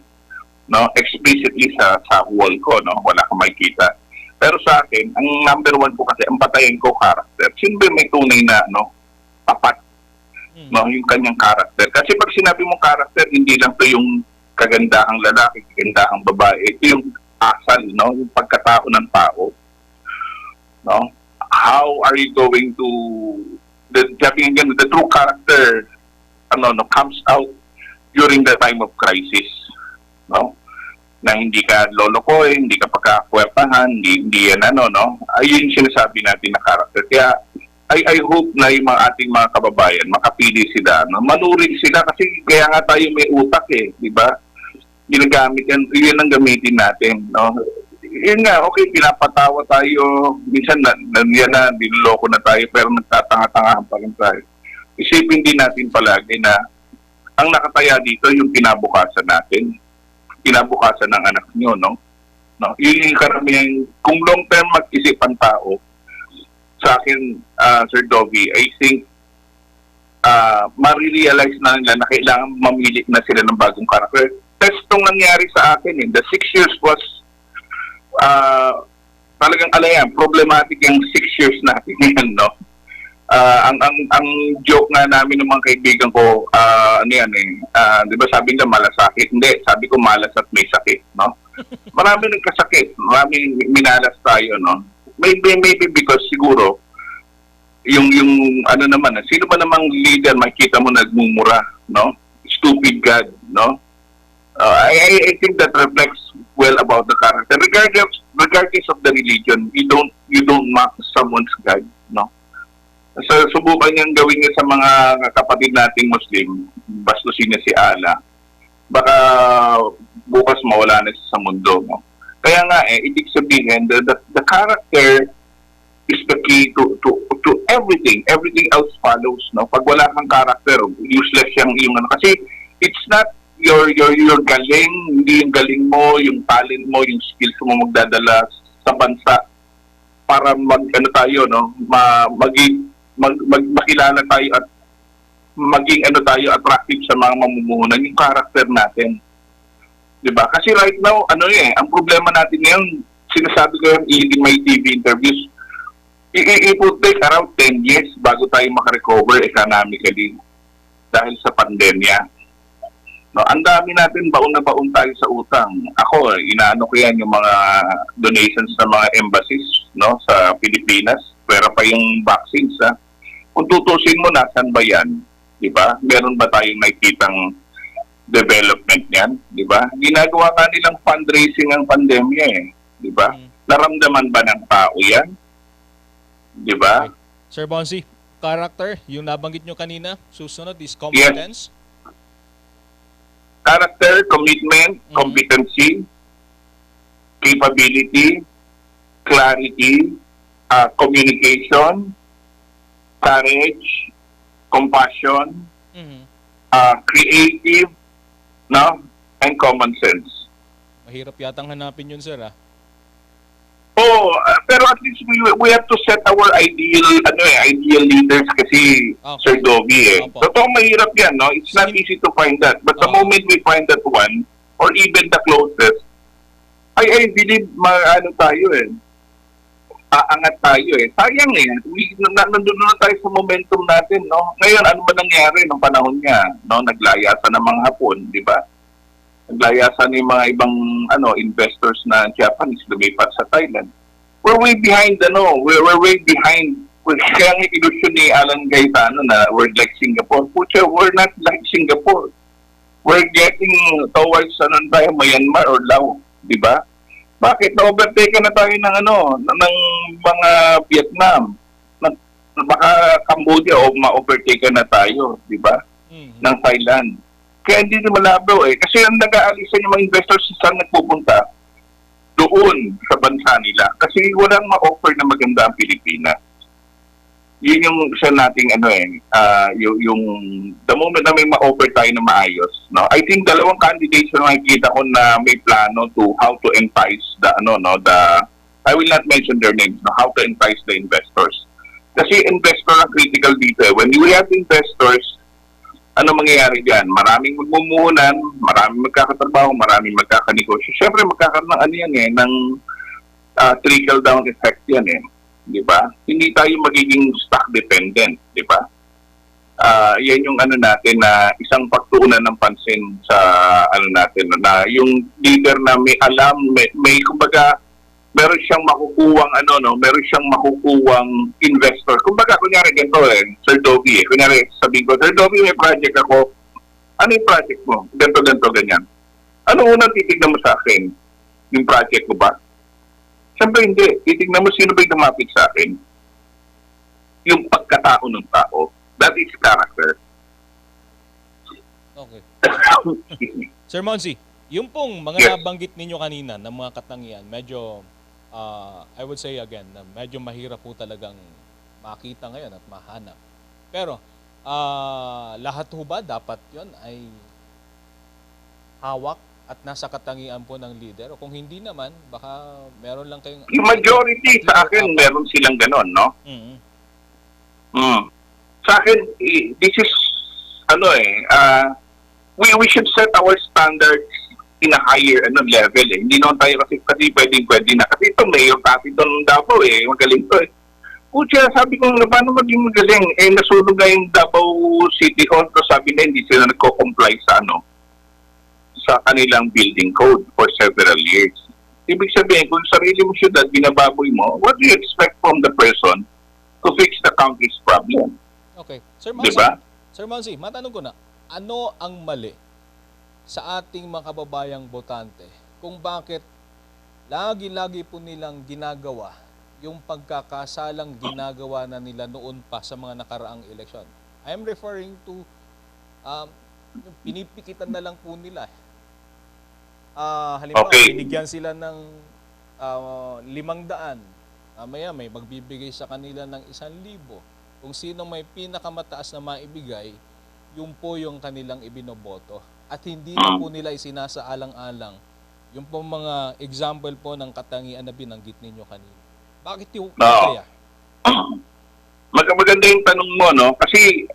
no, explicitly sa wall ko, no, wala akong makikita. Pero sa akin, ang number one ko kasi, ang patayin ko, character. Sino ba may tunay na, no, papat, no, yung kanyang character. Kasi pag sinabi mong character, hindi lang to yung kagandahang lalaki, kagandahang babae. Ito yung asal, no, yung pagkatao ng tao. No? How are you going to, the true character, comes out during the time of crisis. No? Na hindi ka lolokoy, hindi ka pagkakwerpahan, hindi yan ayun yung sinasabi natin na character. Kaya I hope na yung ating mga kababayan makapili sila, no? Manuring sila kasi kaya nga tayo may utak di ba? Ginagamit yan ang gamitin natin, no? Yun nga, okay, pinapatawa tayo, minsan niloloko na tayo, pero nagtatanga-tangahan pa rin tayo. Isipin din natin palagi na ang nakataya dito yung kinabukasan natin, kinabukasan ng anak nyo, no? Yun yung karamihan, kung long-term mag-isip ang tao, sa akin, Sir Dovie, I think marirealize na nila na kailangan mamili na sila ng bagong karakter. Test itong nangyari sa akin. The 6 years was talagang problematic yung 6 years natin yan, no? Ang joke nga namin ng mga kaibigan ko, di ba sabi nila malasakit? Hindi, sabi ko malas at may sakit, no? Marami nagkasakit, marami minalas tayo, no? Maybe because siguro yung sino ba namang leader makita mo nagmumura, no? Stupid God, no? I think that reflects well about the character. Regardless of the religion, you don't mock someone's God, no? So subukan niyang gawin niya sa mga kapatid nating Muslim, bastusin niya si Allah. Baka bukas mawala na siya sa mundo, no? Kaya nga ibig sabihin, the character is the key to everything. Everything else follows, no? Pag wala kang character, useless yung kasi it's not your galing, hindi yung galing mo, yung talent mo, yung skills mo magdadala sa bansa para makilala tayo at maging attractive sa mga mamumuhunan, yung character natin. Diba? Kasi right now, ang problema natin ngayon, sinasabi ko in my TV interviews, it would take around 10 years bago tayo makarecover economically dahil sa pandemya. No, ang dami natin baon na baon tayo sa utang. Ako, inaano ko yan yung mga donations ng mga embassies, no, sa Pilipinas. Pero pa yung vaccines, ha. Kung tutusin mo, nasan ba yan? Di ba? Meron ba tayong nakikitang development yan? Di ba? Ginagawa ka nilang fundraising ang pandemya eh. Di ba? Naramdaman ba ng tao yan? Di ba? Okay. Sir Bonsi, character, yung nabanggit nyo kanina, susunod is competence. Character, commitment, competency, capability, clarity, communication, courage, compassion, creative, no, and common sense. Mahirap yatang hanapin yun, sir, ah. Oh, pero at least we have to set our ideal leaders kasi Sir Dobby eh. Totoo mahirap yan, no? It's not easy to find that. But the moment we find that one, or even the closest, I believe tayo eh. Aangat tayo eh. Sayang eh. Nandun na tayo sa momentum natin, no? Ngayon, ano ba nangyari nung panahon niya? No? Naglayasan ng mga Hapon, di ba? Naglayasan ng mga ibang investors na Japanese lumipat sa Thailand. We're way behind, we're way behind. Kaya nga ilusyon ni Alan Gaetano na we're like Singapore. Pucha, we're not like Singapore. We're getting towards Myanmar or Laos, di ba? Bakit? Na-overtake na tayo ng ng mga Vietnam. Baka Cambodia o ma-overtake na tayo, di ba? Ng Thailand. Kaya hindi na malabo eh. Kasi ang nag-aalisan yung mga investors saan nagpupunta doon sa bansa nila. Kasi walang ma-offer na maganda ang Pilipinas. Yun yung isa nating yung the moment na may ma-offer tayo na maayos. No? I think dalawang candidates na nakikita ko na may plano to how to entice I will not mention their names, no? How to entice the investors. Kasi investor ang critical dito eh. When we have investors, ano mangyayari dyan? Maraming magmumuhunan, maraming magkakatrabaho, maraming magkakanegosyo. Siyempre, magkakaroon ng ng trickle-down effect yan eh. Di ba? Hindi tayo magiging stock dependent, di ba? Yan yung natin na isang pagtuunan ng pansin sa natin na yung leader na may alam, may kumbaga meron siyang makukuwang meron siyang makukuwang investor. Kumbaga, kunyari ganito Sir Dobby kunyari sabihin ko, Sir Dobby, may project ako. Ano yung project mo? Ganito, ganyan. Ano unang titignan mo sa akin? Yung project ko ba? Siyempre hindi. Titignan mo sino ba yung lumapit sa akin. Yung pagkatao ng tao. That is character. Okay. Sir Monsi, yung pong mga nabanggit ninyo kanina ng mga katangian, medyo I would say again, na medyo mahirap po talagang makita ngayon at mahanap. Pero, lahat ho ba dapat yon ay hawak at nasa katangian po ng leader? O kung hindi naman, baka meron lang kayong... Yung majority sa akin, meron silang ganon, no? Sa akin, this is, we should set our standards in a higher level eh. Hindi naman tayo kasi pwede na. Kasi ito, Mayor Tati doon Davao eh. Magaling to eh. Pucha, sabi ko, paano maging magaling? Eh, nasunog na yung Davao City Hall. So sabi na, hindi sila nagko-comply sa kanilang building code for several years. Ibig sabihin, kung sarili mo syudad, binababoy mo, what do you expect from the person to fix the country's problem? Okay. Sir Monsi, diba? Sir Monsi, matanong ko na, ano ang mali sa ating mga kababayang botante kung bakit lagi-lagi po nilang ginagawa yung pagkakasalang ginagawa na nila noon pa sa mga nakaraang eleksyon? I am referring to pinipikitan na lang po nila. Halimbawa, binigyan sila ng 500. Mamaya may magbibigay sa kanila ng 1,000. Kung sino may pinakamataas na maibigay, yun po yung kanilang ibinoboto. At hindi na po nila isinasaalang-alang yung po mga example po ng katangian na binanggit ninyo kanina. Bakit yung kaya? Maganda yung tanong mo, no? Kasi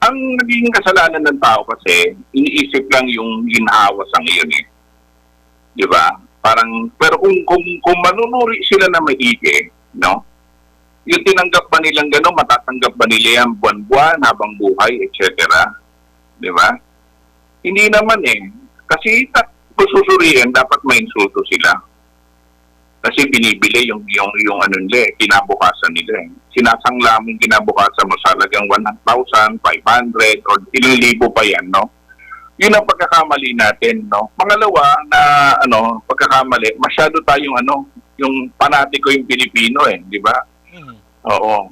ang naging kasalanan ng tao kasi, iniisip lang yung ginhawa sa ngayon eh. Di ba? Parang, pero kung manunuri sila na maigi, no? Yung tinanggap ba nilang gano'n, matatanggap ba nila yan buwan-buwan, habang buhay, etc. Di ba? Hindi naman eh. Kasi kung susuriin, dapat may insulto sila. Kasi binibili yung ano nila, kinabukasan nila. Sinasangla mo yung kinabukasan mo sa halagang 1,500 or ilang libo pa yan, no? Yun ang pagkakamali natin, no? Pangalawa na pagkakamali, masyado tayong yung panatiko yung Pilipino di ba? Oo.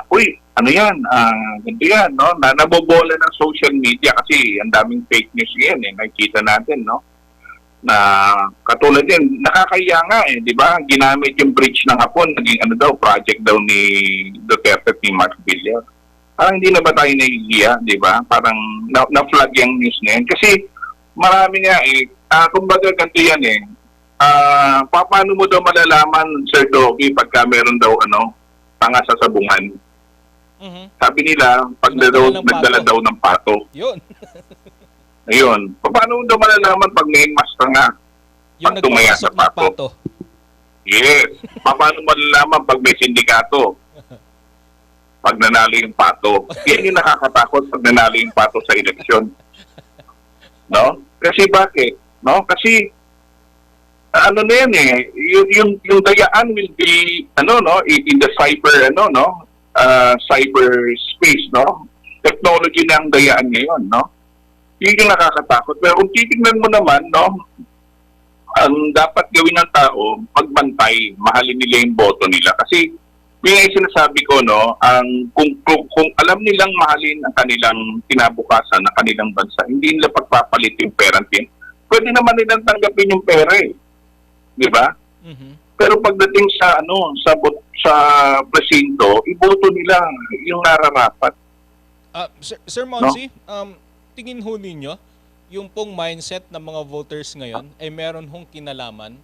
Uy, ano yan? Ganito yan, no? Nabobola ng social media kasi ang daming fake news yan nakikita natin, no? Na katulad din, nakakaya nga di ba? Ginamit yung bridge ng Hapon, naging project daw ni Duterte at ni Mark Villar. Parang hindi na ba tayo nahihiya, di ba? Parang na-flag yung news na yan. Kasi marami nga kumbaga ganito yan paano mo daw malalaman, Sir Doggy, pagka meron daw tanga sa sabungan? Sabi nila, pag nagdala daw ng pato. Yun. Ayun. Paano daw malalaman pag may master nga? Pag tumaya sa pato. Yes. Paano malalaman pag may sindikato? Pag nanalo yung pato. Yan yung nakakatakot pag nanalo yung pato sa eleksyon. No? Kasi bakit? No? Kasi na yan yung dayaan will be in the cyberspace, no? Technology na ang dayaan ngayon, no? Yun yung nakakatakot. Pero kung titignan mo naman, no, ang dapat gawin ng tao, magbantay, mahalin nila yung boto nila. Kasi, yun yung sinasabi ko, no, kung alam nilang mahalin ang kanilang kinabukasan ng kanilang bansa, hindi nila pagpapalit yung pera din. Pwede naman nilang tanggapin yung pera di ba? Pero pagdating sa sa presinto, iboto nila yung nararapat. Sir Monsi, tingin ho ninyo, yung pong mindset ng mga voters ngayon ay meron hong kinalaman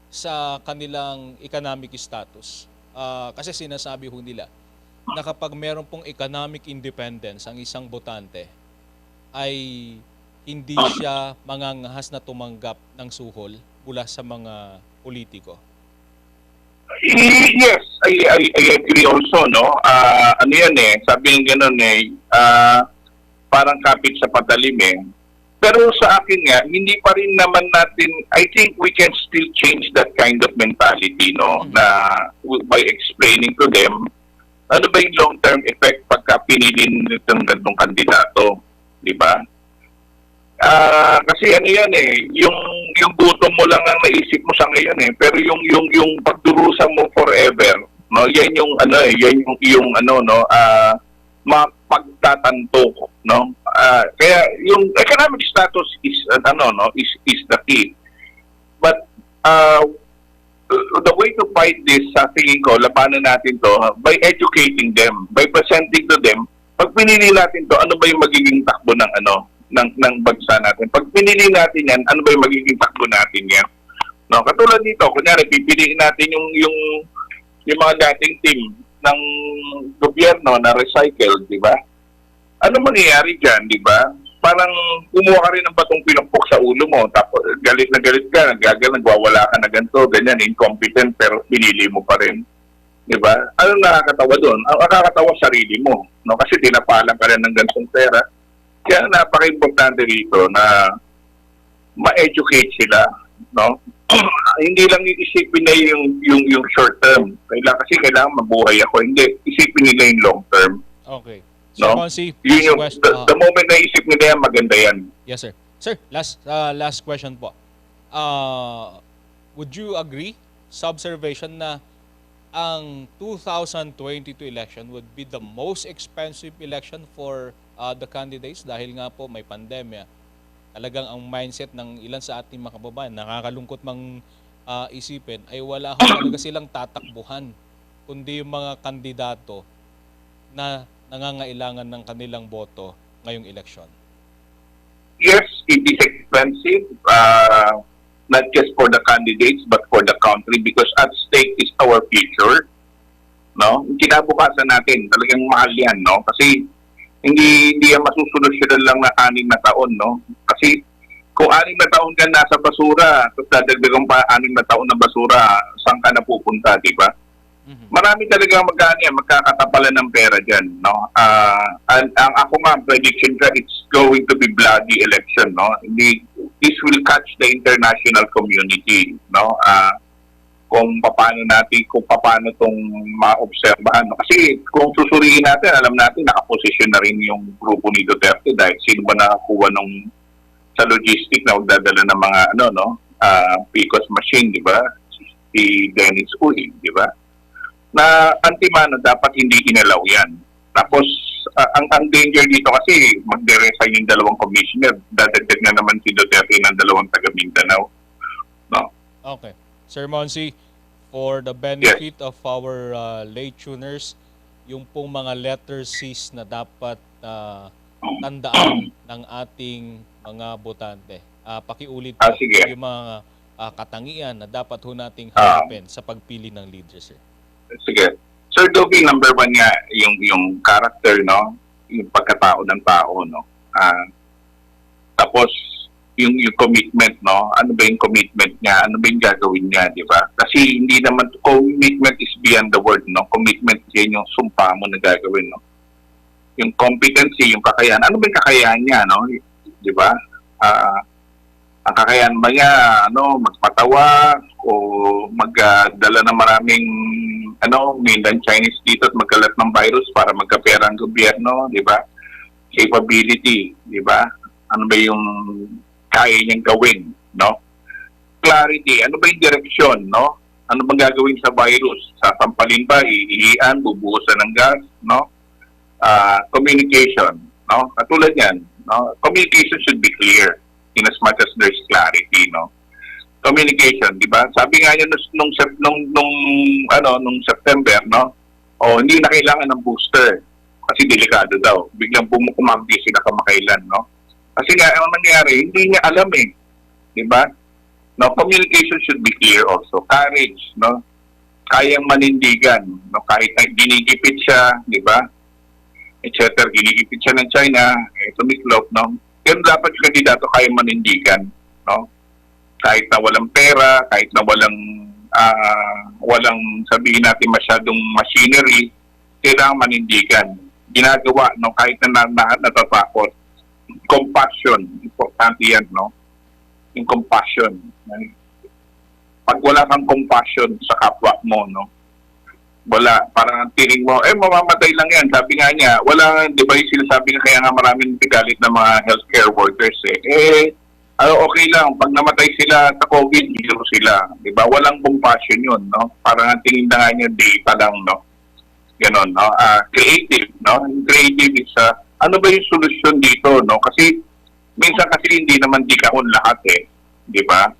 sa kanilang economic status. Kasi sinasabi ho nila na kapag meron pong economic independence ang isang botante, ay hindi siya mangangahas na tumanggap ng suhol mula sa mga politiko. Yes, I agree also, no? Ano yan sabi ng ganun parang kapit sa patalim Pero sa akin nga, hindi pa rin naman natin, I think we can still change that kind of mentality, no? Na by explaining to them, ano ba yung long-term effect pagka pinili nitong gantong kandidato, di ba? Kasi ano yan yung gutom mo lang ang naisip mo sa ngayon pero yung pagdurusa mo forever, no? Yan yung mapagtatanto, no? Kaya yung economic status is is the key. But the way to fight this, sa tingin ko, labanan natin to by educating them, by presenting to them, pag pinili natin to, ano ba yung magiging takbo ng ng bansa natin. Pag pinili natin yan, ano ba yung magiging takbo natin yan? No, katulad dito, kunyari pipiliin natin yung mga dating team ng gobyerno na recycle, di ba? Ano mangyayari diyan, di ba? Parang kumuha ka rin ng batong pinukpok sa ulo mo, tapos galit na galit ka, nagwawala ka na ganito, ganyan, incompetent, pero pinili mo pa rin. Di ba? Ano nakakatawa doon? Ang nakakatawa sarili mo, no? Kasi tinapalang ka rin ng ganitong pera. Kaya napaka-importante dito na ma-educate sila, no? Hindi lang isipin na yung short term. Kailangan mabuhay ako. Hindi, isipin nila yung long term. Okay. So, no? Monsi, the moment na isip nila yan, maganda yan. Yes, sir. Sir, last question po. Would you agree sa observation na ang 2022 election would be the most expensive election for the candidates dahil nga po may pandemya? Talagang ang mindset ng ilan sa ating mga kababayan, nakakalungkot mang isipin, ay wala ho talaga silang tatakbuhan, kundi yung mga kandidato na nangangailangan ng kanilang boto ngayong eleksyon. Yes, it is expensive, not just for the candidates, but for the country, because at stake is our future. No? Kinabukasan natin, talagang mahal yan, no? Kasi hindi yan masusunod lang na 6 na taon, no? Kasi kung 6 na taon ka nasa basura, tapos dadagdagan pa 6 na taon na basura, saan ka na pupunta, di ba? Marami talaga magkakatapalan ng pera dyan, no? Ang ako nga, prediction ka, it's going to be bloody election, no? This will catch the international community, no? Kung paano itong maobserbahan, no? Kasi kung susuriin natin, alam natin, nakaposisyon na rin yung grupo ni Duterte dahil sino ba nakakuha sa logistic na magdadala ng mga, PCOS machine, di ba? Si Dennis Uy, di ba? Na antimano dapat hindi inalaw yan. Tapos, ang danger dito kasi magde-resign yung dalawang commissioner. Dadagdag na naman si Duterte ng dalawang taga Mindanao. No? Okay. Sir Monsi, for the benefit of our late tuners, yung pong mga letter C's na dapat tandaan ng ating mga botante. Pakiulit po yung mga katangian na dapat ho nating hanapin sa pagpili ng leader, sir. Sige. Sir Dobby, number 1 nga, yung character, no? Yung pagkatao ng tao, no? Tapos, yung commitment, no? Ano ba yung commitment niya? Ano ba yung gagawin niya, di ba? Kasi hindi naman, commitment is beyond the word, no? Commitment yan yung sumpa mo na gagawin, no? Yung competency, yung kakayahan. Ano ba yung kakayahan niya, no? Di ba? Ang kakayahan ba niya, magpatawa o magdala ng maraming mainland Chinese dito at magkalat ng virus para magkapera ang gobyerno, di ba? Capability, di ba? Ano ba yung kaya niyang gawin, no? Clarity, ano ba yung direksyon, no? Ano bang gagawin sa virus? Sasampalin ba, iihian, bubuhusan ng gas, no? Communication, no? Katulad yan, no? Communication should be clear in as much as there's clarity, no? Communication, di ba? Sabi nga niya nung September, no? Hindi na kailangan ng booster kasi delikado daw. Biglang kumampi sila kamakailan, no? Kasi nga, ang nangyari, hindi niya alam eh. Di ba? No, communication should be clear also. Courage, no? Kayang manindigan, no? Kahit ginigipit siya, di ba? Etc. Ginigipit siya ng China, tumiklop, no? Yan dapat yung kandidato kayang manindigan, no? Kahit na walang pera, kahit na walang sabihin natin masyadong machinery, kailangan manindigan. Ginagawa, no? Kahit na natatakot. Compassion, importante yan, no? Yung compassion. Pag wala kang compassion sa kapwa mo, no? Wala, parang tiring mo, mamamatay lang yan. Sabi nga niya, wala, di ba yung sinasabi nga kaya nga maraming galit ng mga healthcare workers okay lang, pag namatay sila sa COVID, hero sila. Di ba? Walang compassion yun, no? Parang ang tingin na nga niya, data lang, no? Ganon, no? Creative, no? Creative is, ano ba yung solusyon dito, no? Kasi, minsan kasi hindi naman dikahon lahat, di ba?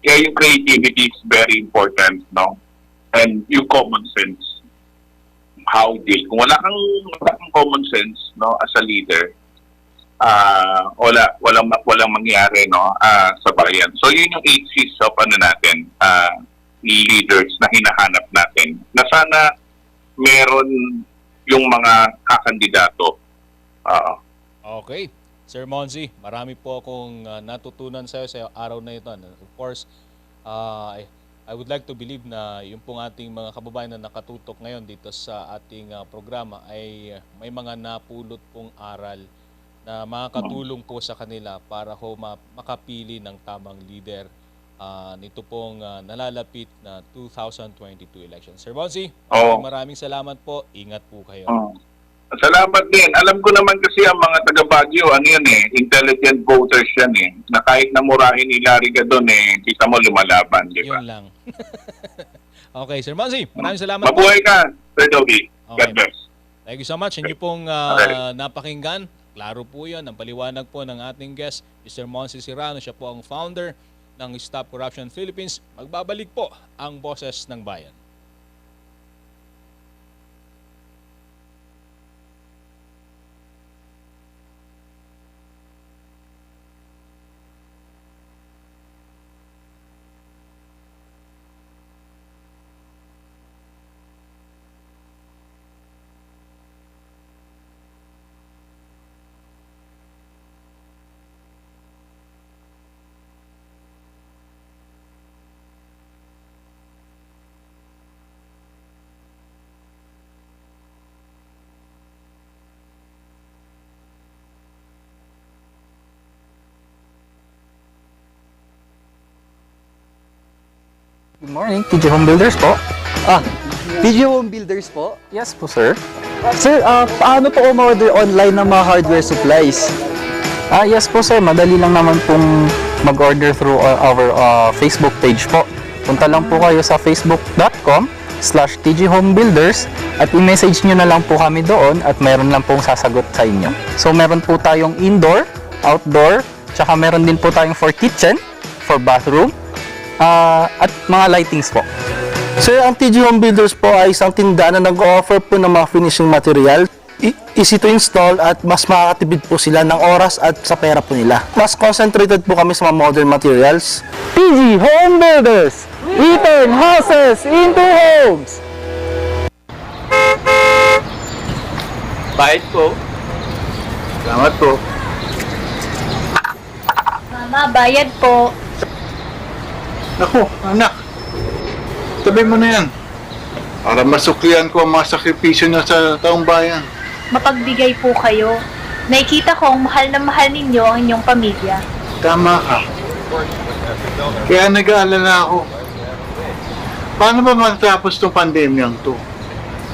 Kaya yung creativity is very important, no? And yung common sense, how deal. Kung wala kang common sense, no, as a leader, walang mangyari, no, sa bayan. So yun yung 8 C's of natin, leaders na hinahanap natin. Na sana meron yung mga kakandidato. Okay. Sir Monsi, marami po akong natutunan sa araw na ito. Of course, I would like to believe na yung pong ating mga kababayan na nakatutok ngayon dito sa ating programa ay may mga napulot pong aral na makakatulong po sa kanila para makapili ng tamang leader nito pong nalalapit na 2022 election. Sir Monsi, maraming salamat po. Ingat po kayo. Salamat din. Alam ko naman kasi ang mga taga-Baguio, intelligent voters yan na kahit namurahin ni Larry Gadon kita mo lumalaban, di ba? Yun lang. Okay, Sir Monsi, maraming salamat. Mabuhay ka, Sir Dobby. God bless. Thank you so much. Inyo pong napakinggan. Klaro po yun. Ang paliwanag po ng ating guest, Mr. Monsi Serrano. Siya po ang founder ng Stop Corruption Philippines. Magbabalik po ang Boses ng Bayan. Good morning, TJ Home Builders po. TJ Home Builders po. Yes po, sir. Sir, paano po umorder online ng mga hardware supplies? Yes po, sir. Madali lang naman pong mag-order through our Facebook page po. Punta lang po kayo sa facebook.com/tjhomebuilders at i-message nyo na lang po kami doon at mayroon lang pong sasagot sa inyo. So, meron po tayong indoor, outdoor, tsaka meron din po tayong for kitchen, for bathroom, at mga lightings po. Sir, ang TJ Home Builders po ay isang tindahan na nag-offer po ng mga finishing material. Easy to install at mas makakatipid po sila ng oras at sa pera po nila. Mas concentrated po kami sa mga modern materials. TJ Home Builders! We turn houses into homes! Bayad po. Salamat po. Mama, bayad po. Naku, anak. Tabi mo na yan. Para masuklian ko ang mga sakripisyo niya sa taong bayan. Mapagbigay po kayo. Nakikita kong mahal na mahal ninyo ang inyong pamilya. Tama ka. Kaya nag-aalala ako. Paano ba matapos itong pandemyang to?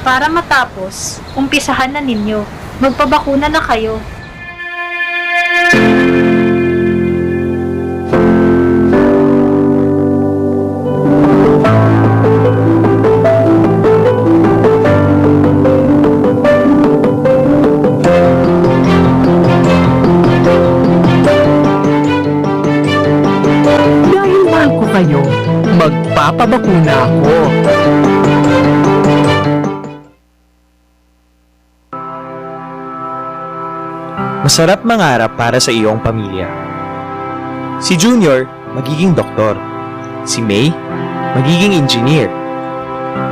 Para matapos, umpisahan na ninyo. Magpabakuna na kayo. Dahil mahal ko kayo, magpapabakuna ako. Masarap mangarap para sa iyong pamilya. Si Junior, magiging doktor. Si May, magiging engineer.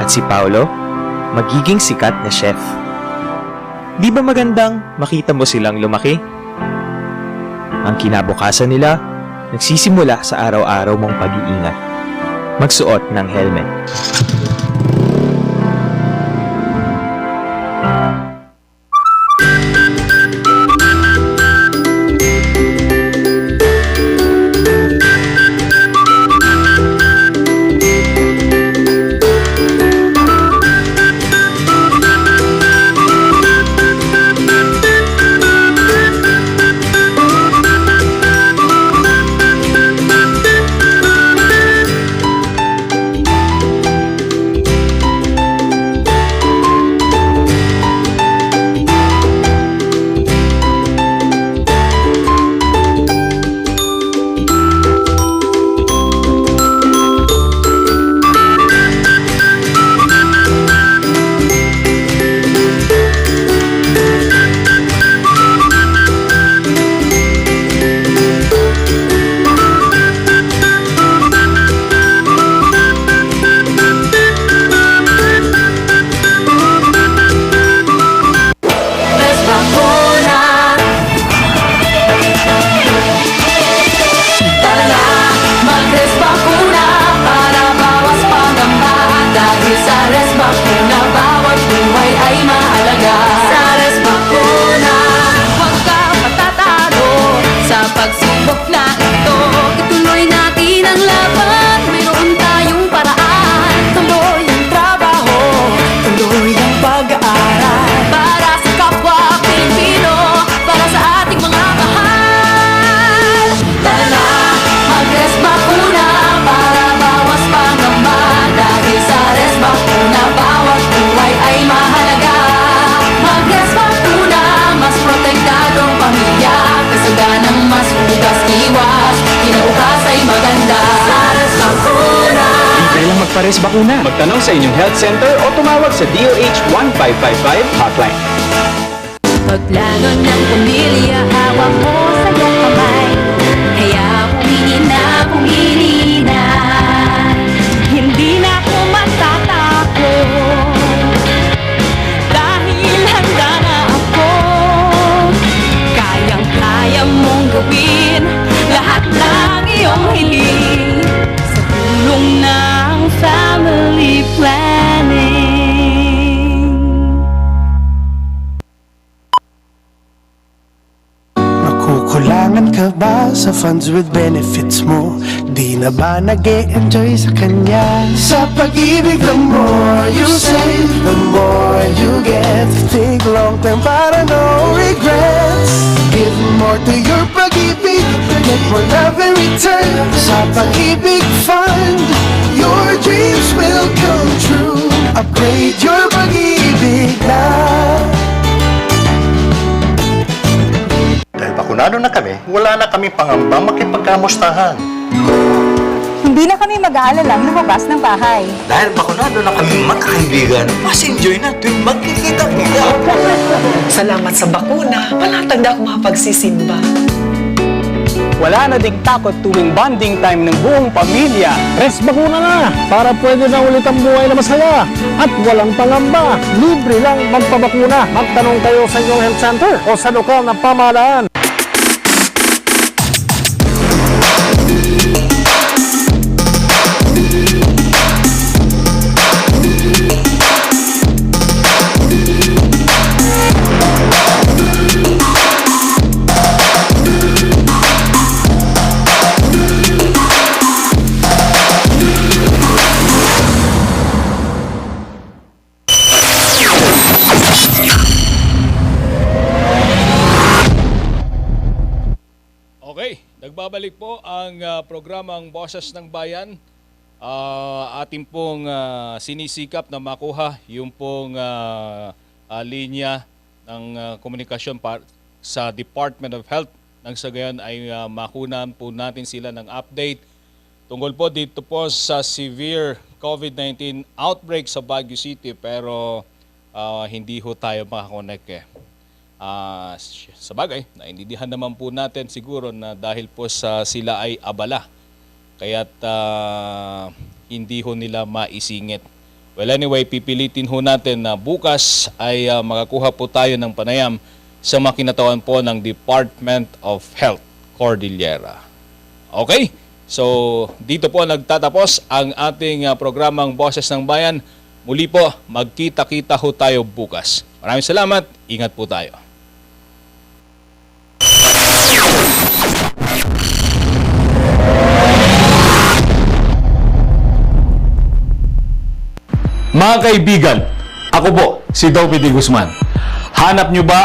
At si Paolo, magiging sikat na chef. Di ba magandang makita mo silang lumaki? Ang kinabukasan nila, nagsisimula sa araw-araw mong pag-iingat. Magsuot ng helmet. Pares Bakuna. Magtanong sa inyong health center o tumawag sa DOH 1555 hotline. Paglagon ng pamilya, hawak mo sa iyong kamay. Kaya pumili na. Hindi na ako matatakot. Dahil handa na ako. Kayang-kaya mong gawin lahat ng iyong hiling. Sa tulong ng family planning. Nakukulang sa funds with benefits mo. Di na ba nag-e-enjoy sa kanya? Sa pag-ibig, the more you save, the more you get. Think long term para no regrets. Give more to your pag-ibig, get more love in return. Sa pag-ibig fund, your dreams will come true. Upgrade your pag-ibig na. Dahil bakunado na kami, wala na kami pangambang makipagkamustahan. Hindi na kami mag-aalalang lumabas ng bahay. Dahil bakunado na kami magkakaibigan, mas enjoy na tuwing magkikita-kita. Salamat sa bakuna, panatag na ako makapagsisimba. Wala na ding takot tuwing bonding time ng buong pamilya. Rest bakuna na para pwede na ulit ang buhay na masaya. At walang pangamba, libre lang magpabakuna. Magtanong kayo sa inyong health center o sa lokal na pamahalaan. Okay, nagbabalik po ang programang Boses ng Bayan. Ating pong sinisikap na makuha yung pong linya ng komunikasyon sa Department of Health. Nang sa gayon ay makunan po natin sila ng update tungkol po dito po sa severe COVID-19 outbreak sa Baguio City, pero hindi ho tayo makakonect sa bagay, naintindihan naman po natin siguro na dahil po sila ay abala, kaya't hindi ho nila maisingit. Well anyway, pipilitin ho natin na bukas ay makakuha po tayo ng panayam sa makinatawan po ng Department of Health, Cordillera. Okay? So, dito po nagtatapos ang ating programang Boses ng Bayan. Muli po, magkita-kita ho tayo bukas. Maraming salamat. Ingat po tayo. Mga kaibigan, ako po si Dopey D. Guzman. Hanap nyo ba